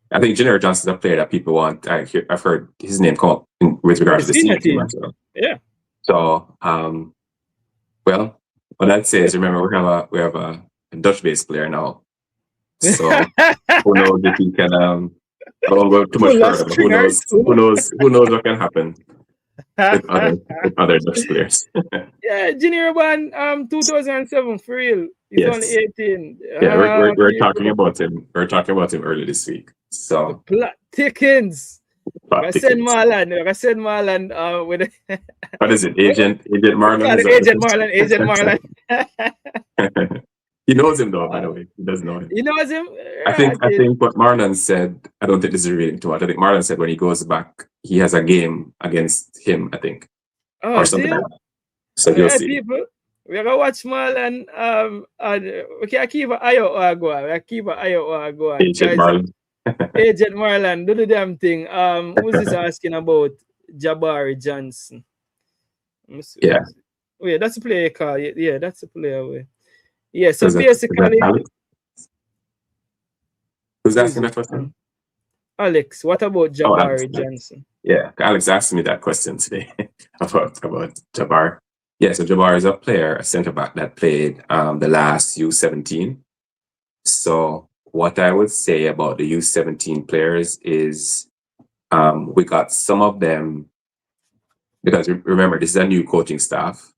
I think Janiro Johnson is a player that people want. I've heard his name come up with regard to The the senior senior team team. as well. Yeah. So, well, what I'd say is, remember we have a Dutch-based player now. So who knows if he can? I won't go too much Pull a further. But string or two. Who knows what can happen with other Dutch players. Yeah, Junior one, 2007 for real. He's only Yes. 18. Yeah, we're talking People, about him. We're talking about him early this week. the So plot thickens. plot I said tickets. Marlon. I said Marlon. With What is it? what Agent Marlon, call is it? that Agent Marlon. Agent Marlon. the He knows him though, by the way. He does know him. You knows him? I think what Marlon said, I don't think this is reading too much. I think Marlon said when he goes back, he has a game against him, I think. Oh, Or see? something like that. So you'll see. People, we're gonna watch Marlon. And we can keep an eye out go on. We can keep an eye out go on. Agent Marlon. Agent Marlon, do the damn thing. Who's this asking about Jabari Johnson? Yeah. Oh, yeah, that's a player call. Yeah, that's a player. Yeah, so Is that basically, Alex? Who's asking that question? Alex, what about Jabari Alex. Johnson? Yeah, Alex asked me that question today about Jabbar. Yeah, so Jabbar is a player, a centre back that played the last U17. So what I would say about the U17 players is we got some of them, because remember, this is a new coaching staff.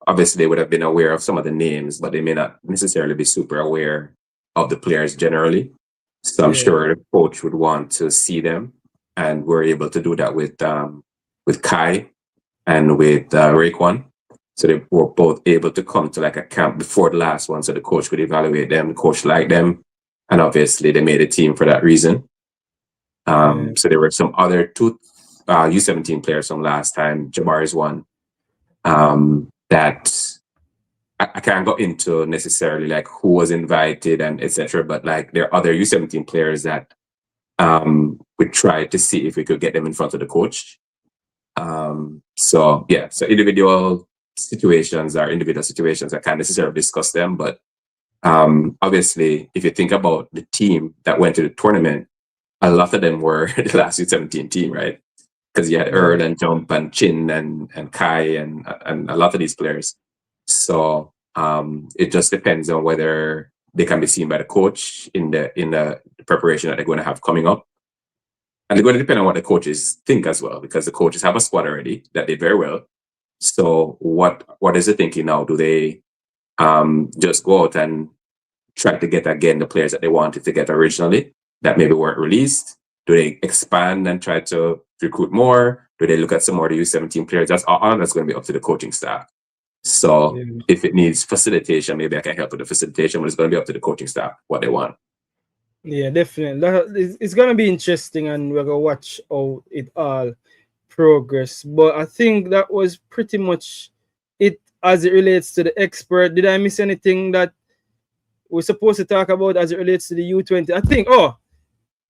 Obviously, they would have been aware of some of the names, but they may not necessarily be super aware of the players generally. So I'm sure the coach would want to see them, and we're able to do that with Kai and with Raekwon. So they were both able to come to like a camp before the last one, so the coach could evaluate them. The coach liked them, and obviously they made a team for that reason. So there were some other two U17 players from last time. Jabbar is one that I can't go into necessarily like who was invited and etc. But like there are other U17 players that we tried to see if we could get them in front of the coach. So yeah, so individual situations, I can't necessarily discuss them, but obviously if you think about the team that went to the tournament, a lot of them were the last U17 team, right? Because you had Earl and Jump and Chin and Kai and a lot of these players. So it just depends on whether they can be seen by the coach in the preparation that they're going to have coming up. And they're going to depend on what the coaches think as well, because the coaches have a squad already that did very well. So what is the thinking now? Do they just go out and try to get again the players that they wanted to get originally that maybe weren't released? Do they expand and try to recruit more? Do they look at some more of the U17 players? That's all that's going to be up to the coaching staff. So if it needs facilitation, maybe I can help with the facilitation, but it's going to be up to the coaching staff what they want. Yeah, definitely. It's going to be interesting, and we're going to watch how it all progress. But I think that was pretty much it as it relates to the expert. Did I miss anything that we're supposed to talk about as it relates to the U20? I think,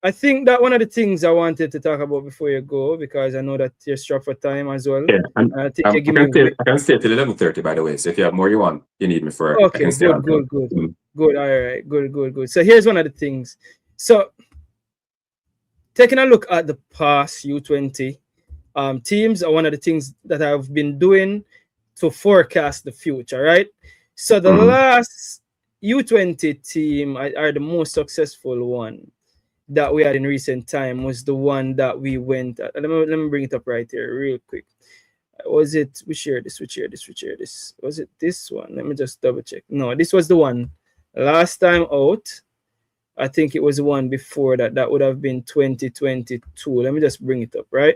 I think that one of the things I wanted to talk about before you go, because I know that you're strapped for time as well. Yeah, I think you give me I can stay till 11:30, by the way. So if you have more you want, you need me for, I can okay, stay good, on. good, good. Good, all right, good. So here's one of the things. So taking a look at the past U20 teams are one of the things that I've been doing to forecast the future, right? So the last U20 team are the most successful one that we had in recent time was the one that we went at. Let me bring it up right here real quick. Was it which year this? Was it this one? Let me just double check. No, this was the one last time out. I think it was the one before that. That would have been 2022. Let me just bring it up, right?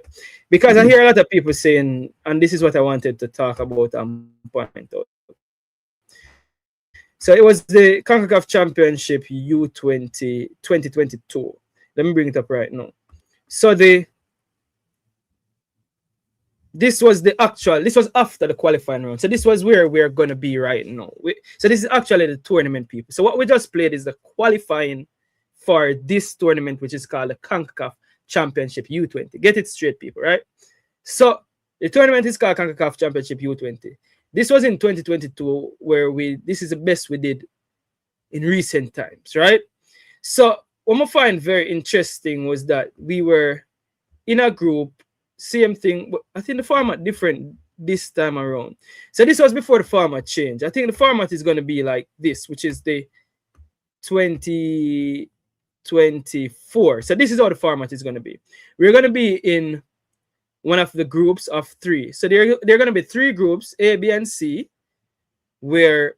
Because I hear a lot of people saying, and this is what I wanted to talk about and point out. So it was the CONCACAF Championship U20 2022. Let me bring it up right now. So this was after the qualifying round. So this was where we're going to be right now. So this is actually the tournament, people. So what we just played is the qualifying for this tournament, which is called the CONCACAF Championship U20. Get it straight, people, right? So the tournament is called CONCACAF Championship U20. This was in 2022, where this is the best we did in recent times, right? So what I find very interesting was that we were in a group, same thing, but I think the format different this time around. So this was before the format changed. I think the format is going to be like this, which is the 2024. So this is how the format is going to be. We're going to be in one of the groups of three. So there are going to be three groups, A, B, and C, where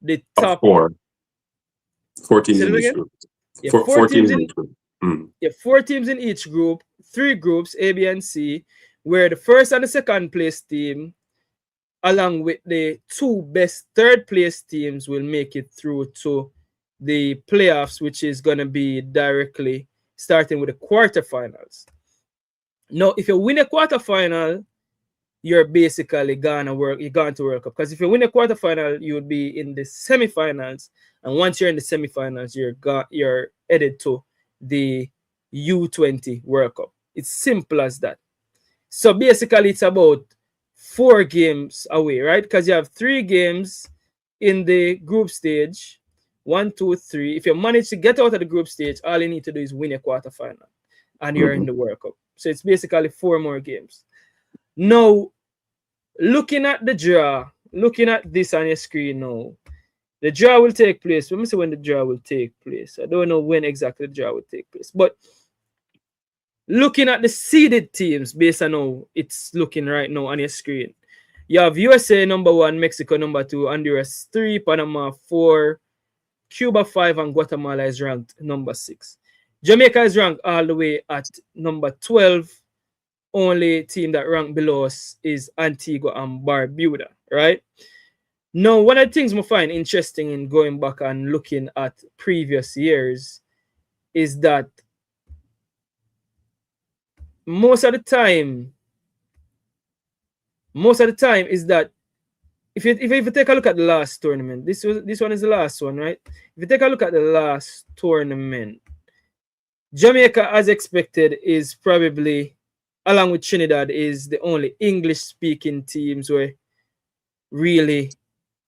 the top 4 teams in each group. Yeah, 4 teams in each group. Yeah, 4 teams in each group, 3 groups, A, B, and C, where the first and the second place team, along with the 2 best third place teams, will make it through to the playoffs, which is going to be directly starting with the quarterfinals. Now, if you win a quarterfinal, you're basically gone to World Cup. Because if you win a quarterfinal, you would be in the semifinals, and once you're in the semifinals, you're headed to the U20 World Cup. It's simple as that. So basically, it's about 4 games away, right? Because you have 3 games in the group stage. 1, 2, 3. If you manage to get out of the group stage, all you need to do is win a quarterfinal, and you're in the World Cup. So it's basically 4 more games. Now, looking at the draw, looking at this on your screen now, the draw will take place. Let me see when the draw will take place. I don't know when exactly the draw will take place. But looking at the seeded teams based on how it's looking right now on your screen, you have USA number 1, Mexico number 2, Honduras 3, Panama 4, Cuba 5, and Guatemala is ranked number 6. Jamaica is ranked all the way at number 12. Only team that ranked below us is Antigua and Barbuda, right? Now, one of the things I find interesting in going back and looking at previous years is that most of the time is that if you take a look at the last tournament, this one is the last one, right? If you take a look at the last tournament, Jamaica, as expected, is probably, along with Trinidad, is the only English-speaking teams where really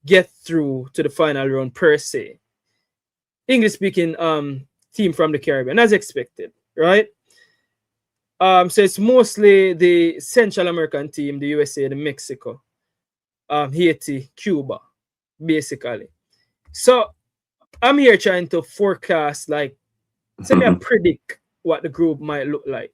get through to the final round per se. English-speaking team from the Caribbean, as expected, right? So it's mostly the Central American team, the USA, the Mexico, Haiti, Cuba, basically. So I'm here trying to forecast, like, let me predict what the group might look like.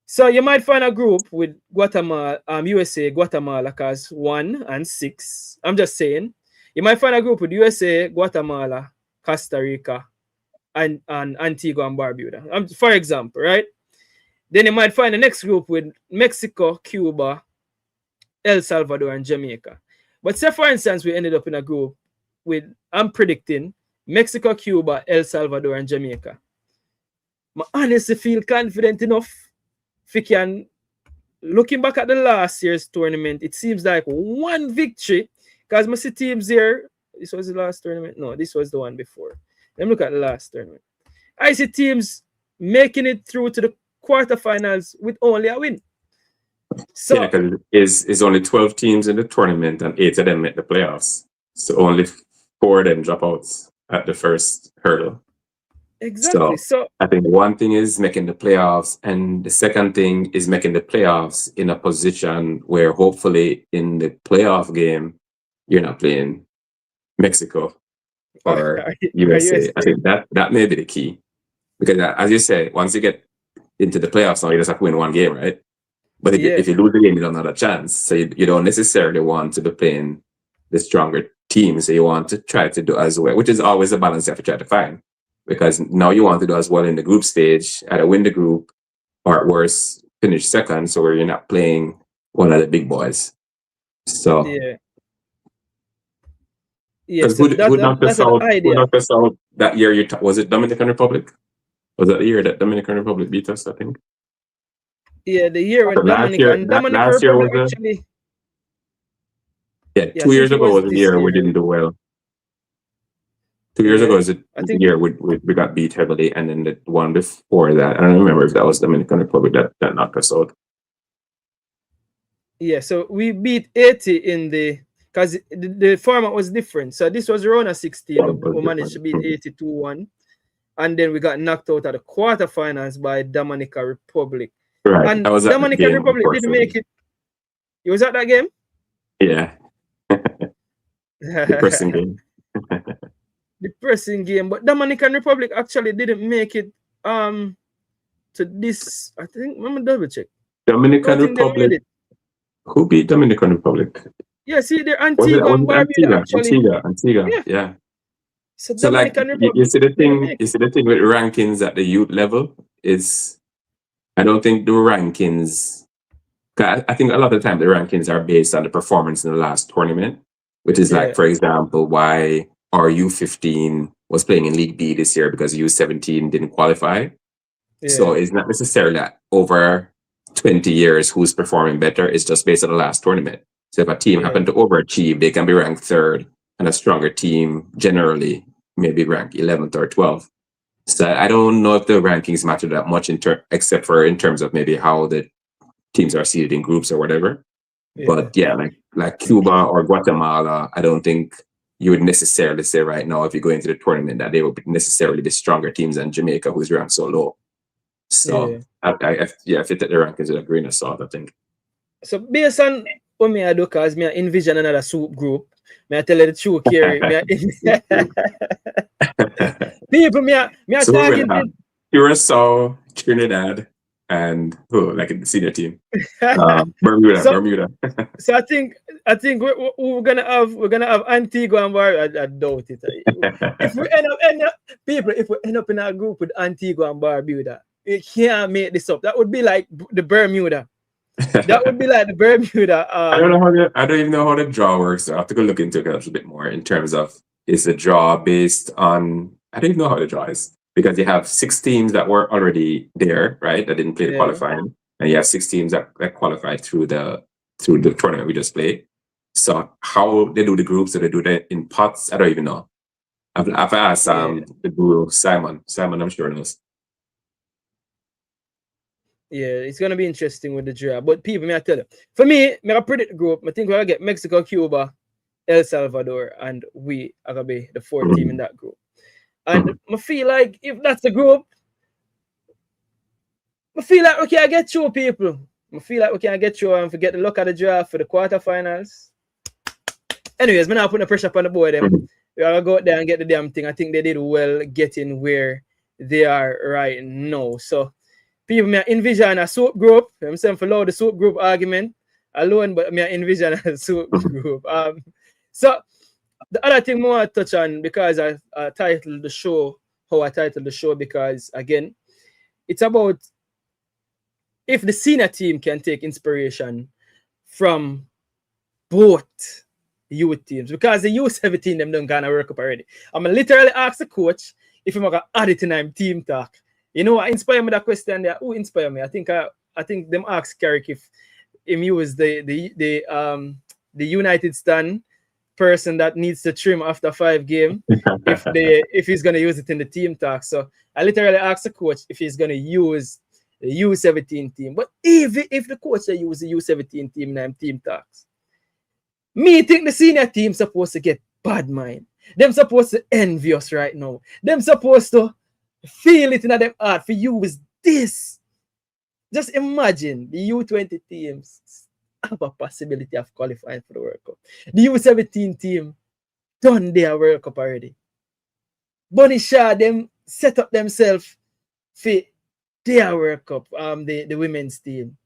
So you might find a group with Guatemala, USA, Guatemala as 1 and 6. I'm just saying. You might find a group with USA, Guatemala, Costa Rica, and Antigua and Barbuda. For example, right? Then you might find the next group with Mexico, Cuba, El Salvador, and Jamaica. But say, for instance, we ended up in a group with, I'm predicting, Mexico, Cuba, El Salvador, and Jamaica. I honestly feel confident enough. Looking back at the last year's tournament, it seems like 1 victory. Because I see teams here. This was the last tournament. No, this was the one before. Let me look at the last tournament. I see teams making it through to the quarterfinals with only a win. So yeah, because it's only 12 teams in the tournament and 8 of them make the playoffs. So only 4 of them drop out at the first hurdle. exactly. So I think one thing is making the playoffs, and the second thing is making the playoffs in a position where hopefully in the playoff game you're not playing Mexico or are USA. I you think that may be the key, because as you say, once you get into the playoffs now, you just have to win one game, right? But if you lose the game, you don't have a chance. So you don't necessarily want to be playing the stronger team. So you want to try to do as well, which is always a balance you have to try to find. Because now you want to do as well in the group stage, either win the group or at worst finish second, so where you're not playing one of the big boys. So yeah. because So who knocked us that's an out? Who idea. knocked us out that year? Was it Dominican Republic? Was that the year that Dominican Republic beat us? I think. Yeah, the year when So last Dominican year Republic was actually. Yeah, Yeah, I 2 years think it ago was was the this year we year. didn't do well. 2 years ago Yeah, was the I think year we got beat heavily, and then the one before that, I don't remember if that was Dominican Republic that knocked us out. yeah. So we beat 80 in because the format was different. So this was round of 16. That was We managed to beat different. 82-1, and then we got knocked out at the quarterfinals by Dominican Republic. Right, And I was at that Dominican game, Republic didn't make unfortunately. it. You was at that game? Yeah, depressing game. Depressing game, but Dominican Republic actually didn't make it to this. I think let me double check. I Dominican don't think they made Republic. it. Who beat Dominican Republic? Yeah, see, they're Was Antigua and it Barbuda actually. Antigua? Yeah. Yeah. So So like Dominican you Republic see the didn't thing, make it. with rankings at the youth level is, I don't think the rankings. 'Cause I think a lot of the time the rankings are based on the performance in the last tournament, which is like, Yeah, for example, why our U15 was playing in League B this year because U17 didn't qualify. So yeah, it's not necessarily that over 20 years who's performing better. It's just based on the last tournament. So if a team yeah, happened to overachieve, they can be ranked third, and a stronger team generally maybe ranked 11th or 12th. So I don't know if the rankings matter that much except for in terms of maybe how the teams are seated in groups or whatever. yeah. But yeah, like Cuba or Guatemala, I don't think you would necessarily say right now, if you go into the tournament, that they would necessarily be stronger teams than Jamaica, who's ranked so low. So Yeah. if you take the rankings with a grain of salt, I think. So based on what me I do, cause me I envision another soup group. Me I tell you the truth, Kerry. People, me I So we're talking gonna have to. Curacao, Trinidad, and like the senior team. Bermuda. So I think we're gonna have Antigua and Barbuda. I doubt it. If we end up in a group with Antigua and Barbuda, you can't make this up. That would be like the Bermuda. That would be like the Bermuda. I don't even know how the draw works. I have to go look into it a little bit more in terms of, is the draw based on, I don't even know how the draw is, because you have 6 teams that were already there, right? That didn't play the qualifying, and you have 6 teams that qualified through the tournament we just played. So how they do the groups, do they do that in pots? I don't even know. I've asked the guru Simon. Simon, I'm sure knows. Yeah, it's gonna be interesting with the draw. But people, may I tell you, for me, I predict the group. I think we're gonna get Mexico, Cuba, El Salvador, and we are gonna be the 4th team in that group. And I feel like if that's the group, I feel like we can get through, people. I feel like we can get through and forget the luck of the draft for the quarterfinals. Anyways, we're not putting the pressure upon the boy. Them. We gotta go out there and get the damn thing. I think they did well getting where they are right now. So people may envision a soup group. I'm saying for the soup group argument alone, but may envision a soup group. So the other thing more I touch on, because I titled the show how I titled the show, because again, it's about if the senior team can take inspiration from both youth teams, because the U17 them don't gonna work up already. I'm gonna literally ask the coach if I'm gonna add it in our team talk. You know what inspired me that question there? Who inspired me? I think them asked Carrick if him use the United stand person that needs to trim after 5 games if he's gonna use it in the team talk. So I literally asked the coach if he's gonna use the U17 team. But even if the coach use the U17 team in them team talks, me think the senior team supposed to get bad mind. Them supposed to envy us right now. Them supposed to feel it in them heart for use this. Just imagine the U20 teams have a possibility of qualifying for the World Cup. The U17 team done their World Cup already. Bunny Shaw, them set up themselves for their World Cup, the women's team.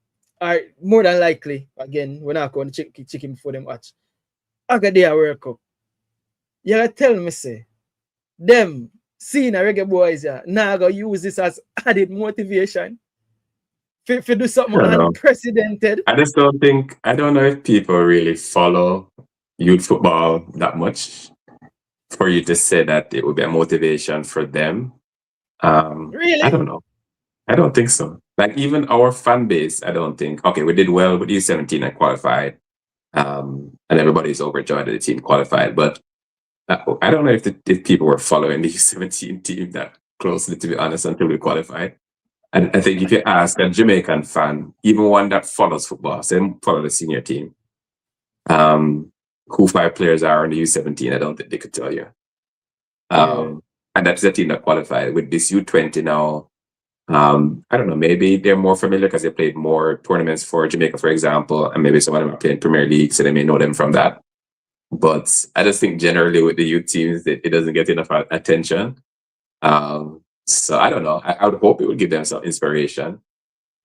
Are more than likely, again, we're not going to check him before them watch. I got their World Cup. You gotta tell me, say, them seeing a Reggae Boyz, now go use this as added motivation for do something unprecedented. I just don't think, I don't know if people really follow youth football that much for you to say that it would be a motivation for them. Really? I don't know. I don't think so. Like even our fan base, I don't think, okay, we did well with U17 and qualified. And everybody's overjoyed that the team qualified. But I don't know if people were following the U17 team that closely, to be honest, until we qualified. And I think if you ask a Jamaican fan, even one that follows football, say follow the senior team, who 5 players are on the U17, I don't think they could tell you. And that's the team that qualified. With this U20 now, I don't know, maybe they're more familiar because they played more tournaments for Jamaica, for example, and maybe some of them are playing Premier League, so they may know them from that. But I just think generally with the youth teams, it doesn't get enough attention. So I don't know. I would hope it would give them some inspiration.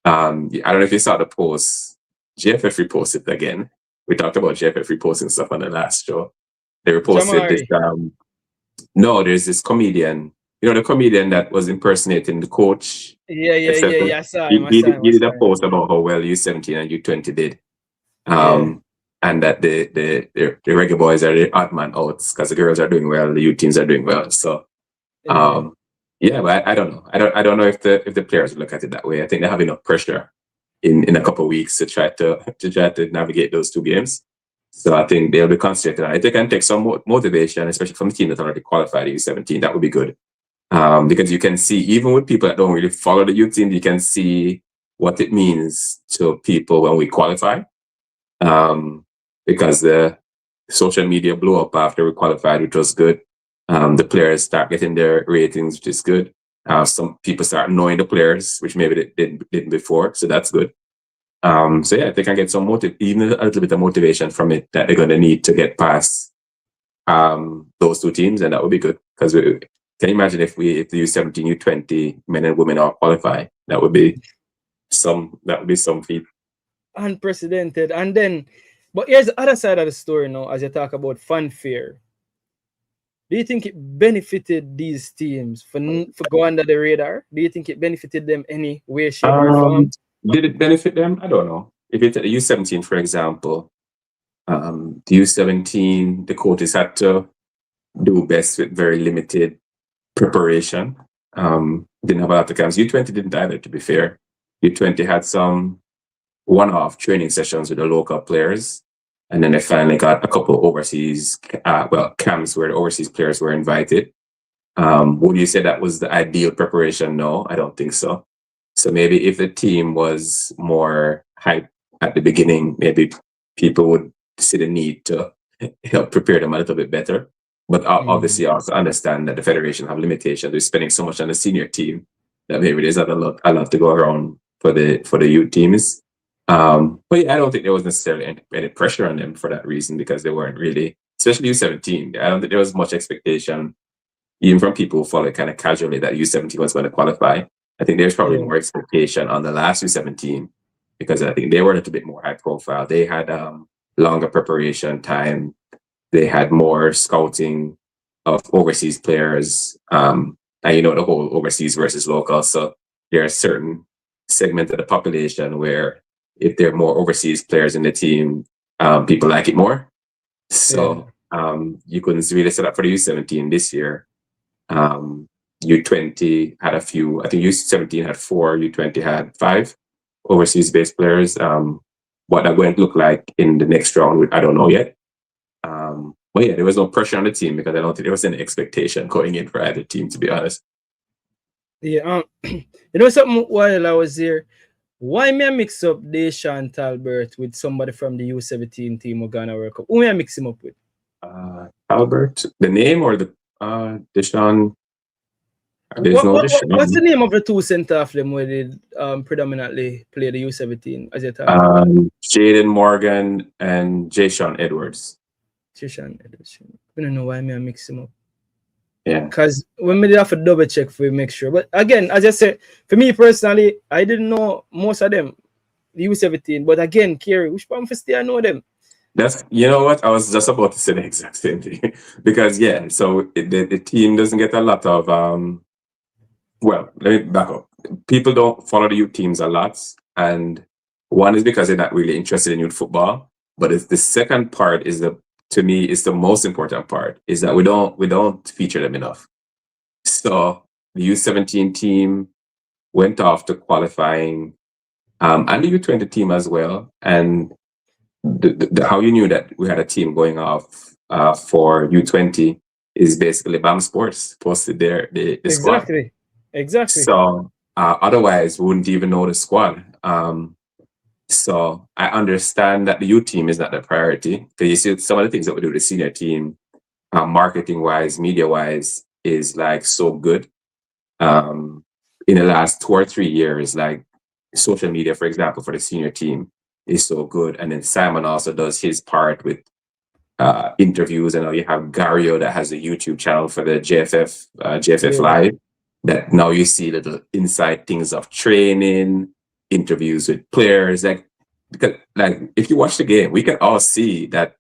I don't know if you saw the post. GFF reposted again. We talked about GFF reposting stuff on the last show. They reposted this. No, there's this comedian. You know, the comedian that was impersonating the coach. Yeah. I saw him. He did a post about how well U17 and U20 did. And that the Reggae Boyz are the odd man outs because the girls are doing well, the youth teams are doing well. So, but I don't know. I don't know if the players look at it that way. I think they have enough pressure in a couple of weeks to try to navigate those 2 games. So I think they'll be concentrated on it. If they can take some motivation, especially from the team that already qualified U17, that would be good. Because you can see, even with people that don't really follow the youth team, you can see what it means to people when we qualify. Because the social media blew up after we qualified, which was good. The players start getting their ratings, which is good. Some people start knowing the players, which maybe they didn't before, so that's good. So yeah, they can get some even a little bit of motivation from it that they're going to need to get past those 2 teams, and that would be good. Because can you imagine if the U17, U20 men and women all qualify? That would be some feat. Unprecedented. And then, but here's the other side of the story now, as you talk about fanfare. Do you think it benefited these teams for go under the radar? Do you think it benefited them any way, shape, or form? Did it benefit them? I don't know. If you take the U17, for example, the U17, the coaches had to do best with very limited preparation. Didn't have a lot of camps. U20 didn't either, to be fair. U20 had some one-off training sessions with the local players. And then they finally got a couple of overseas, camps where the overseas players were invited. Would you say that was the ideal preparation? No, I don't think so. So maybe if the team was more hype at the beginning, maybe people would see the need to help prepare them a little bit better. But obviously also understand that the federation have limitations. They're spending so much on the senior team that maybe there's not a lot to go around for the youth teams. But yeah, I don't think there was necessarily any pressure on them for that reason, because they weren't really, especially U17. I don't think there was much expectation, even from people who follow it kind of casually, that U17 was going to qualify. I think there's probably more expectation on the last U17 because I think they were a little bit more high profile. They had longer preparation time. They had more scouting of overseas players. And the whole overseas versus local. So there are certain segments of the population where if there are more overseas players in the team, people like it more. So you couldn't really set up for the U17 this year. U20 had a few. I think U17 had 4, U20 had 5 overseas-based players. What that going to look like in the next round, I don't know yet. But But yeah, there was no pressure on the team because I don't think there was any expectation going in for either team, to be honest. Yeah, you know something while I was there, why me I mix up Deshaun Talbert with somebody from the U17 team of Ghana World Cup? Who me I mix him up with? Albert, the name or the Deshaun? There's no Deshaun. What's the name of the two centre of them where they predominantly play the U17 as you talk? Jaden Morgan and Jayshawn Edwards. Jayshawn Edwards. I don't know why me I mix him up. Yeah. Because when we have to double check for make sure. But again, as I said, for me personally, I didn't know most of them, the U17. But again, Kerry, which one for still know them? That's, you know what? I was just about to say the exact same thing. Because, yeah, so the team doesn't get a lot of, well, let me back up. People don't follow the youth teams a lot. And one is because they're not really interested in youth football. But it's the second part is to me, is the most important part, is that we don't feature them enough. So the U17 team went off to qualifying, and the U20 team as well. And how you knew that we had a team going off for U20 is basically BAM Sports posted the squad. Exactly. So otherwise, we wouldn't even know the squad. So I understand that the youth team is not the priority, because you see some of the things that we do, the senior team, marketing wise, media wise, is like so good. In the last 2 or 3 years, like social media, for example, for the senior team is so good. And then Simon also does his part with interviews. I know you have Gario that has a YouTube channel for the JFF Live, that now you see little inside things of training, interviews with players, because if you watch the game, we can all see that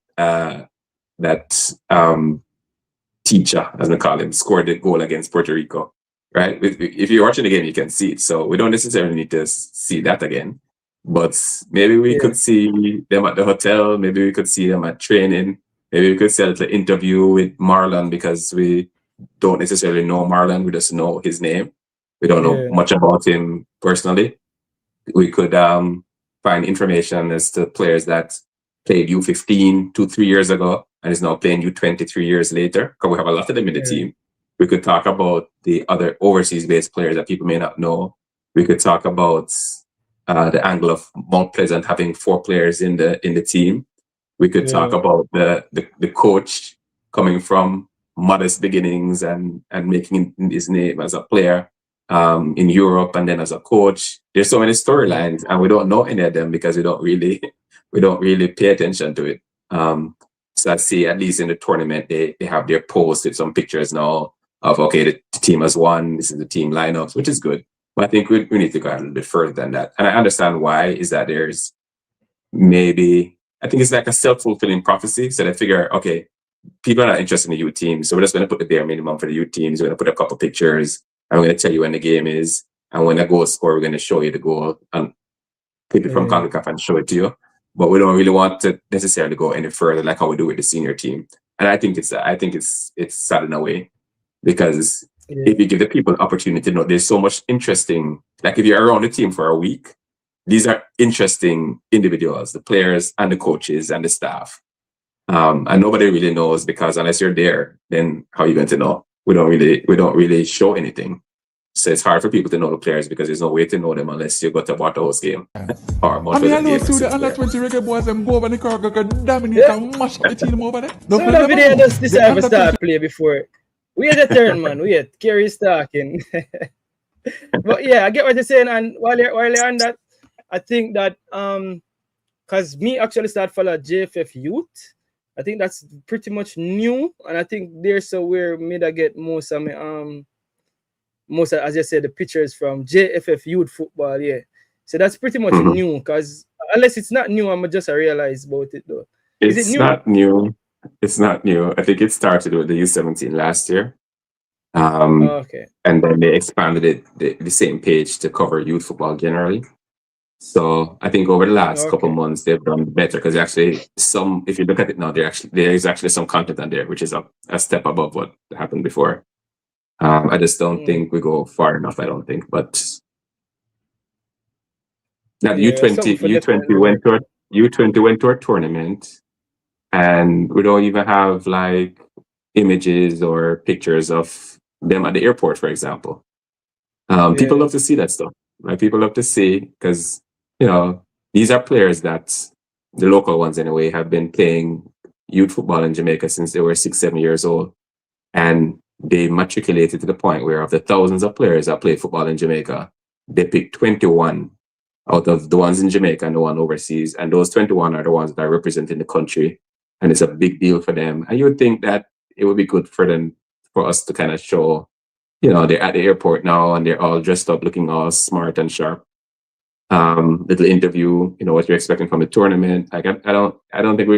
teacher, as we call him, scored the goal against Puerto Rico, right? If you're watching the game, you can see it. So we don't necessarily need to see that again, but maybe we could see them at the hotel. Maybe we could see them at training. Maybe we could see a little interview with Marlon, because we don't necessarily know Marlon. We just know his name. We don't know much about him personally. We could find information as to players that played U15 2-3 years ago and is now playing U20 3 years later, because we have a lot of them in the team. We could talk about the other overseas-based players that people may not know. We could talk about the angle of Mount Pleasant having 4 players in the team. We could talk about the coach coming from modest beginnings and making his name as a player in Europe and then as a coach. There's so many storylines, and we don't know any of them because we don't really pay attention to it. So I see, at least in the tournament, they have their posts with some pictures now of, okay, the team has won, this is the team lineups, which is good. But I think we need to go a little bit further than that. And I understand why, is that there's maybe, I think it's like a self-fulfilling prophecy. So they figure, okay, people are not interested in the youth team, so we're just going to put the bare minimum for the youth teams. We're going to put a couple pictures, and we're going to tell you when the game is, and when the goal is scored, we're going to show you the goal and people from CONCACAF and show it to you. But we don't really want to necessarily go any further, like how we do with the senior team. And I think it's sad in a way, because if you give the people an opportunity to know, there's so much interesting. Like if you're around the team for a week, these are interesting individuals, the players and the coaches and the staff. And nobody really knows, because unless you're there, then how are you going to know? We don't really show anything. So it's hard for people to know the players, because there's no way to know them unless you go to a Waterhouse game. Or I mean, I know to the under 20 Reggae Boyz, them go over the car, go dominate and mash up the team over there. So that video does deserve a start play before. We had a turn, man. Wait, Kerry's talking. But yeah, I get what you're saying. And while you're on that, I think that because me actually start follow JFF Youth. I think that's pretty much new, and I think there's where me that get most of my most of, as I said, the pictures from JFF Youth Football. Yeah, so that's pretty much new, because unless it's not new, I'm just realize about it though. Is it new? Not new. It's not new. I think it started with the U17 last year. Okay. And then they expanded it the same page to cover youth football generally. So I think over the last couple months they've done better, because actually if you look at it now, there's actually some content on there, which is a step above what happened before. I just don't think we go far enough. I don't think, but now U20 went to a tournament, and we don't even have like images or pictures of them at the airport, for example. People Yeah. love to see that stuff. Right? People love to see because these are players that the local ones anyway have been playing youth football in Jamaica since they were 6, 7 years old, and they matriculated to the point where of the thousands of players that play football in Jamaica, they picked 21 out of the ones in Jamaica and the one overseas, and those 21 are the ones that are representing the country, and it's a big deal for them. And you would think that it would be good for them, for us to kind of show, they're at the airport now and they're all dressed up, looking all smart and sharp. Little interview, what you're expecting from the tournament. Like I don't think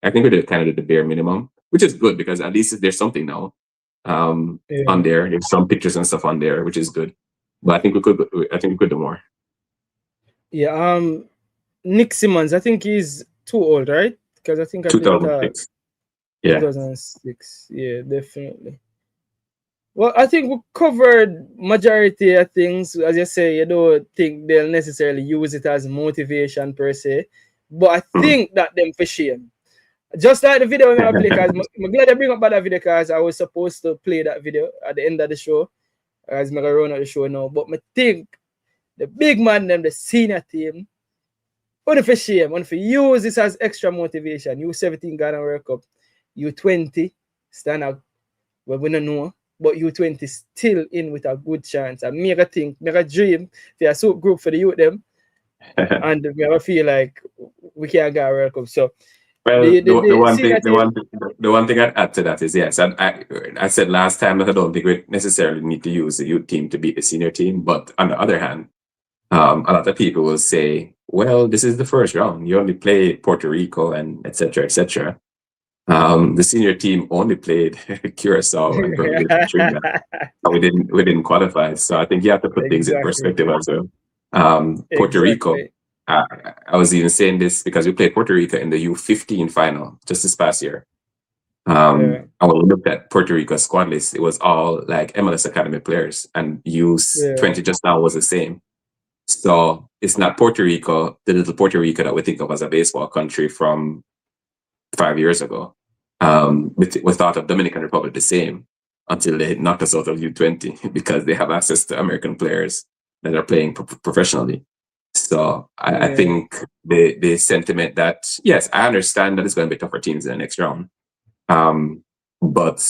I think we did kind of the bare minimum, which is good because at least there's something now on there. There's some pictures and stuff on there, which is good. But I think we could do more. Yeah. Nick Simmons, I think he's too old, right? Because I think I 2006. Yeah. 2006. Yeah, definitely. Well, I think we covered majority of things. As you say, you don't think they'll necessarily use it as motivation per se, but I think that them for shame. Just like the video I play, because I'm glad I bring up that video because I was supposed to play that video at the end of the show, as I'm gonna run out the show now. But I think the big man, them, the senior team, only for shame, only for use this as extra motivation. U17 Ghana World Cup, U20 stand up, well, we don't know. But U20 still in with a good chance. And make a dream for a soup group for the youth them. And we ever feel like we can't get a World Cup. So the one thing I'd add to that is, yes, I said last time that I don't think we necessarily need to use the youth team to beat the senior team. But on the other hand, a lot of people will say, well, this is the first round. You only play Puerto Rico and et cetera, et cetera. The senior team only played Curacao and Trinidad. We didn't qualify. So I think you have to put things in perspective as well. Puerto Rico, I was even saying this because we played Puerto Rico in the U15 final just this past year. And when we looked at Puerto Rico's squad list, it was all like MLS Academy players, and U20 just now was the same. So it's not Puerto Rico, the little Puerto Rico that we think of as a baseball country from 5 years ago. We thought of Dominican Republic the same until they knocked us out of U20 because they have access to American players that are playing professionally. So I think the sentiment that, yes, I understand that it's going to be tougher teams in the next round. But,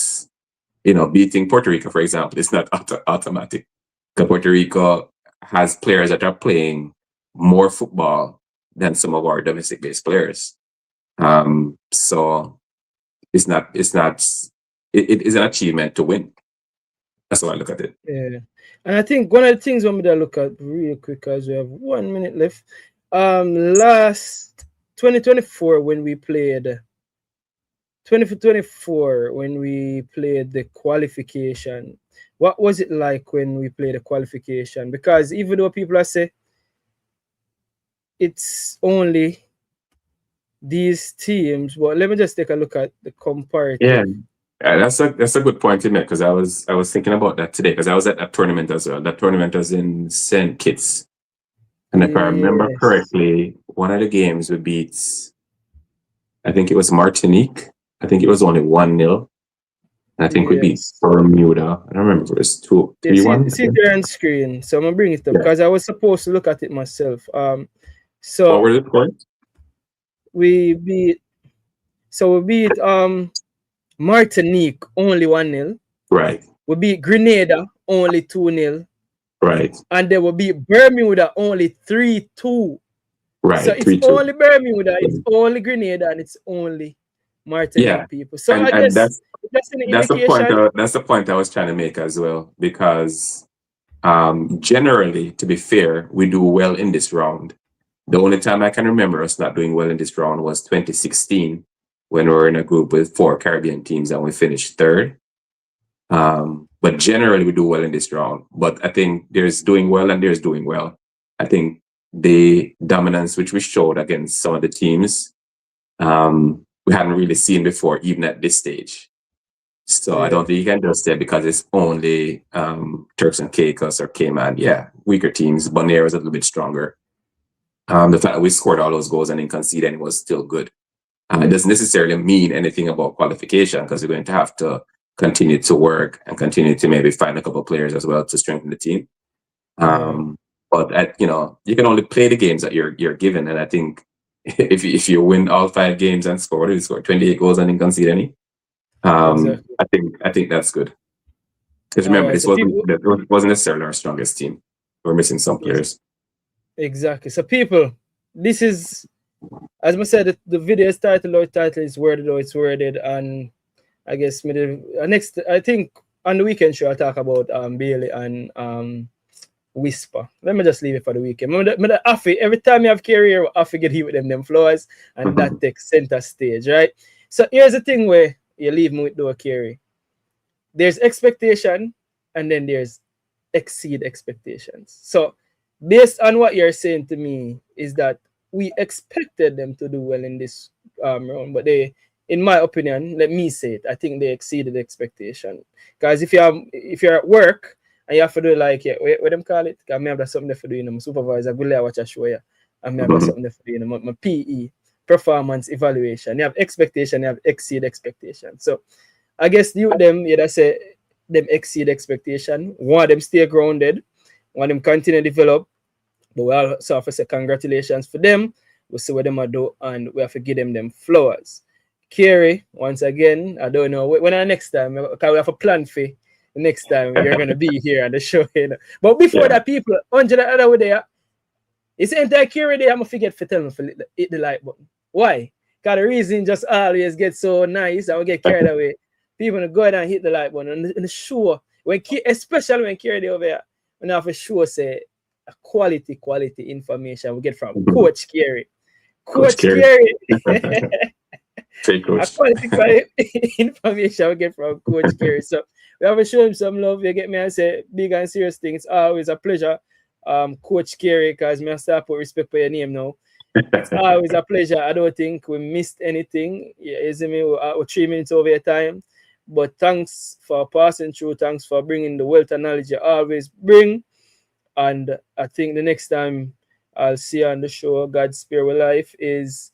beating Puerto Rico, for example, is not automatic. Because Puerto Rico has players that are playing more football than some of our domestic-based players. So it is an achievement to win. That's how I look at it. Yeah. And I think one of the things I'm gonna look at real quick as we have 1 minute left. Last 2024 when we played the qualification, what was it like when we played the qualification? Because even though people are saying it's only these teams, but let me just take a look at the comparative. Yeah, that's a good point to make, because I was thinking about that today, because I was at that tournament as well. That tournament was in St. Kitts, and if I remember correctly, one of the games we beat, I think it was Martinique. I think it was only 1-0. And I think we beat Bermuda. I don't remember if it was 2-3-1. See there on screen. So I'm gonna bring it up because I was supposed to look at it myself. So what were the points? We beat Martinique only 1-0. Right. We beat Grenada only 2-0. Right. And then we beat Bermuda only 3-2. Right. So it's only Bermuda, it's only Grenada, and it's only Martinique people. So I guess that's the point I was trying to make as well, because generally, to be fair, we do well in this round. The only time I can remember us not doing well in this round was 2016, when we were in a group with 4 Caribbean teams and we finished 3rd. But generally, we do well in this round. But I think there's doing well and there's doing well. I think the dominance which we showed against some of the teams, we hadn't really seen before, even at this stage. So I don't think you can just say because it's only Turks and Caicos or Cayman. Yeah, weaker teams. Bonaire was a little bit stronger. The fact that we scored all those goals and didn't concede any was still good. It doesn't necessarily mean anything about qualification because we're going to have to continue to work and continue to maybe find a couple of players as well to strengthen the team. But you can only play the games that you're given, and I think if you win all 5 games and score 28 goals and didn't concede any, Exactly. I think that's good. Because remember, Alright, this wasn't necessarily our strongest team. We're missing some players. Exactly. So people, this is, as I said, the video's title is worded how it's worded, and I guess next, I think on the weekend show I'll talk about Bailey and Whisper. Let me just leave it for the weekend. Every time you have career, Affy get hit with them flowers, and that takes center stage, right? So here's the thing where you leave me with the carry. There's expectation, and then there's exceed expectations. So based on what you're saying to me is that we expected them to do well in this round, but they, in my opinion, let me say it, I think they exceeded expectation. Because if you're at work and you have to do like, what them call it? Because I have something for doing, my supervisor, go watch a show, and I have something for doing, my PE, performance evaluation. You have expectation, you have exceed expectation. So I guess them say them exceed expectation. One of them stay grounded, one of them continue to develop. But we also have to say congratulations for them. We'll see what them do, and we have to give them flowers. Kerry, once again, I don't know when next time, because we have a plan for next time you're gonna be here on the show. But before that, people, 100 other way there. It's entire Kerry there. I'm gonna forget to tell them to hit the like button. Why? Because the reason just always get so nice, I will get carried away. People go ahead and hit the like button and the show, especially when Kerry over here, when I have a show say a quality information we get from Coach Kerry. Coach Kerry. Fake coach. A quality information we get from Coach Kerry. So we have to show him some love. You get me and say big and serious things. Always a pleasure, Coach Kerry, because me start put respect for your name now. It's always a pleasure. I don't think we missed anything. You see me, we're 3 minutes over your time. But thanks for passing through. Thanks for bringing the wealth and knowledge you always bring. And I think the next time I'll see you on the show, God spare your life, is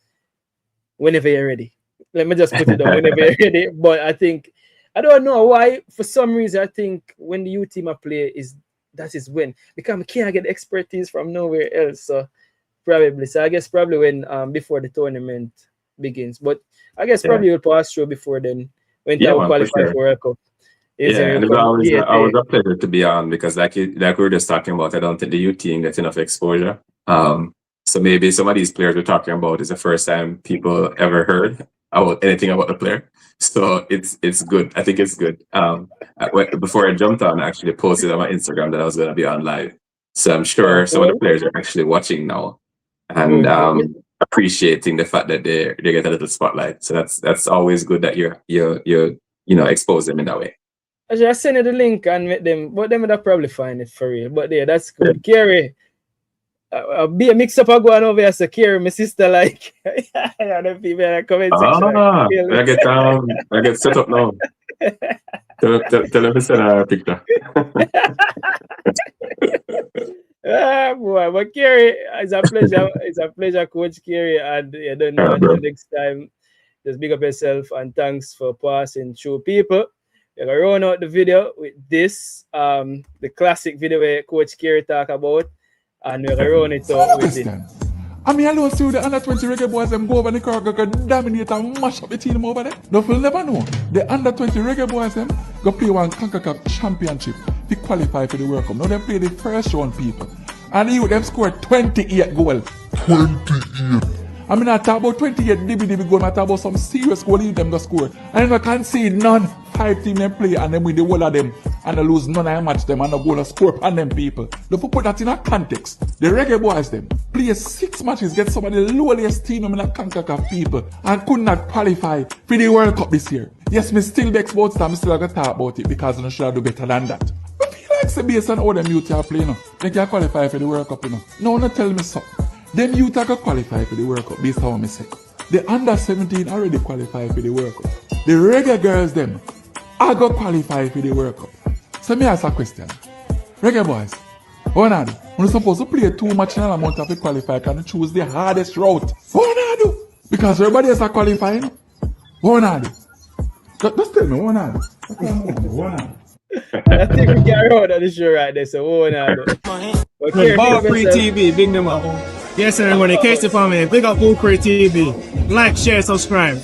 whenever you're ready. Let me just put it down, whenever you're ready. But I think, I don't know why, for some reason, I think when the youth team play, that is when. Because I can't get expertise from nowhere else. So probably. So I guess probably when before the tournament begins. But I guess probably we'll pass through before then. When they will qualify for World Cup. And it was always a pleasure to be on, because like we were just talking about, I don't think the youth team gets enough exposure. So maybe some of these players we're talking about is the first time people ever heard about anything about the player. So it's good. I think it's good. Before I jumped on, I actually posted on my Instagram that I was going to be on live. So I'm sure some of the players are actually watching now and appreciating the fact that they get a little spotlight. So that's always good that you expose them in that way. I just send you the link and make them, but them would probably find it for real. But yeah, that's good. Kerry, I'll be a mix up a going over here. So Kerry, my sister, like, I don't people in the comment section. I get set up now. Tell them to send a picture. Boy, but Kerry, it's a pleasure. It's a pleasure, Coach Kerry. And you don't know, until next time, just big up yourself and thanks for passing through, people. We're going to run out the video with this, the classic video where Coach Kerry talk about, and we're going to run it out with it. I mean, I don't see the under 20 Reggae Boys them go over the car, go dominate and mash up the team over there. No, you'll never know. The under 20 Reggae Boys them go play one CONCACAF championship to qualify for the World Cup. Now they play the first round, people. And you them scored 28 goals. 28. I mean, I talk about 28 DB goal, I talk about some serious goal them go score. And I can't see none. 5 team them play and then win the whole of them and they lose none of them match them and they go to score on them people. If you put that in a context, the Reggae Boys them play 6 matches, get some of the lowest team in the CONCACAF people and could not qualify for the World Cup this year. Yes, me still vex about that, me still going to talk about it because I should do better than that. But feel like say based on how them youth are playing, they can qualify for the World Cup, No, not tell me so. Them youth are going to qualify for the World Cup based on what I say. The under 17 already qualified for the World Cup. The Reggae girls them I go qualify for the World Cup. So me ask a question. Reggae Boys, what I do? We're supposed to play 2 matches in a month to qualify, can you choose the hardest route? What I do? Because everybody else are qualifying. What I do? Just tell me what I do. What I do? I think we get around on the show right there, so we won't do. Okay, Ball big up Pree yourself. TV, big them up. Yes, everyone, in case you family, big up Pree TV. Like, share, subscribe.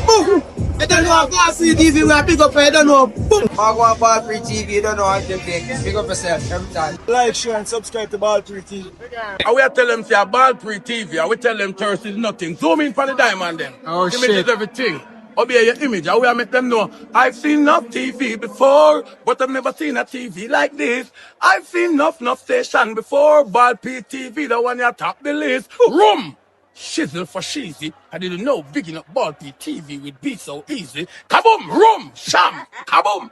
Boom! You don't know about TV, we are big up, you don't know. Boom! I want Ball Pree TV, you don't know what to think. Big up yourself every time. Like, share, and subscribe to Ball Pree TV. And we tell them, say, ball Pree TV, and we tell them thirst is nothing. Zoom in for the diamond then. Oh, Image shit. is everything. Obey your image, and we make them know. I've seen enough TV before, but I've never seen a TV like this. I've seen enough station before, ball Pree TV, the one you top the list. Room! Shizzle for cheesy. I didn't know bigging up ball Pree TV would be so easy. Kaboom! Room! Sham! Kaboom!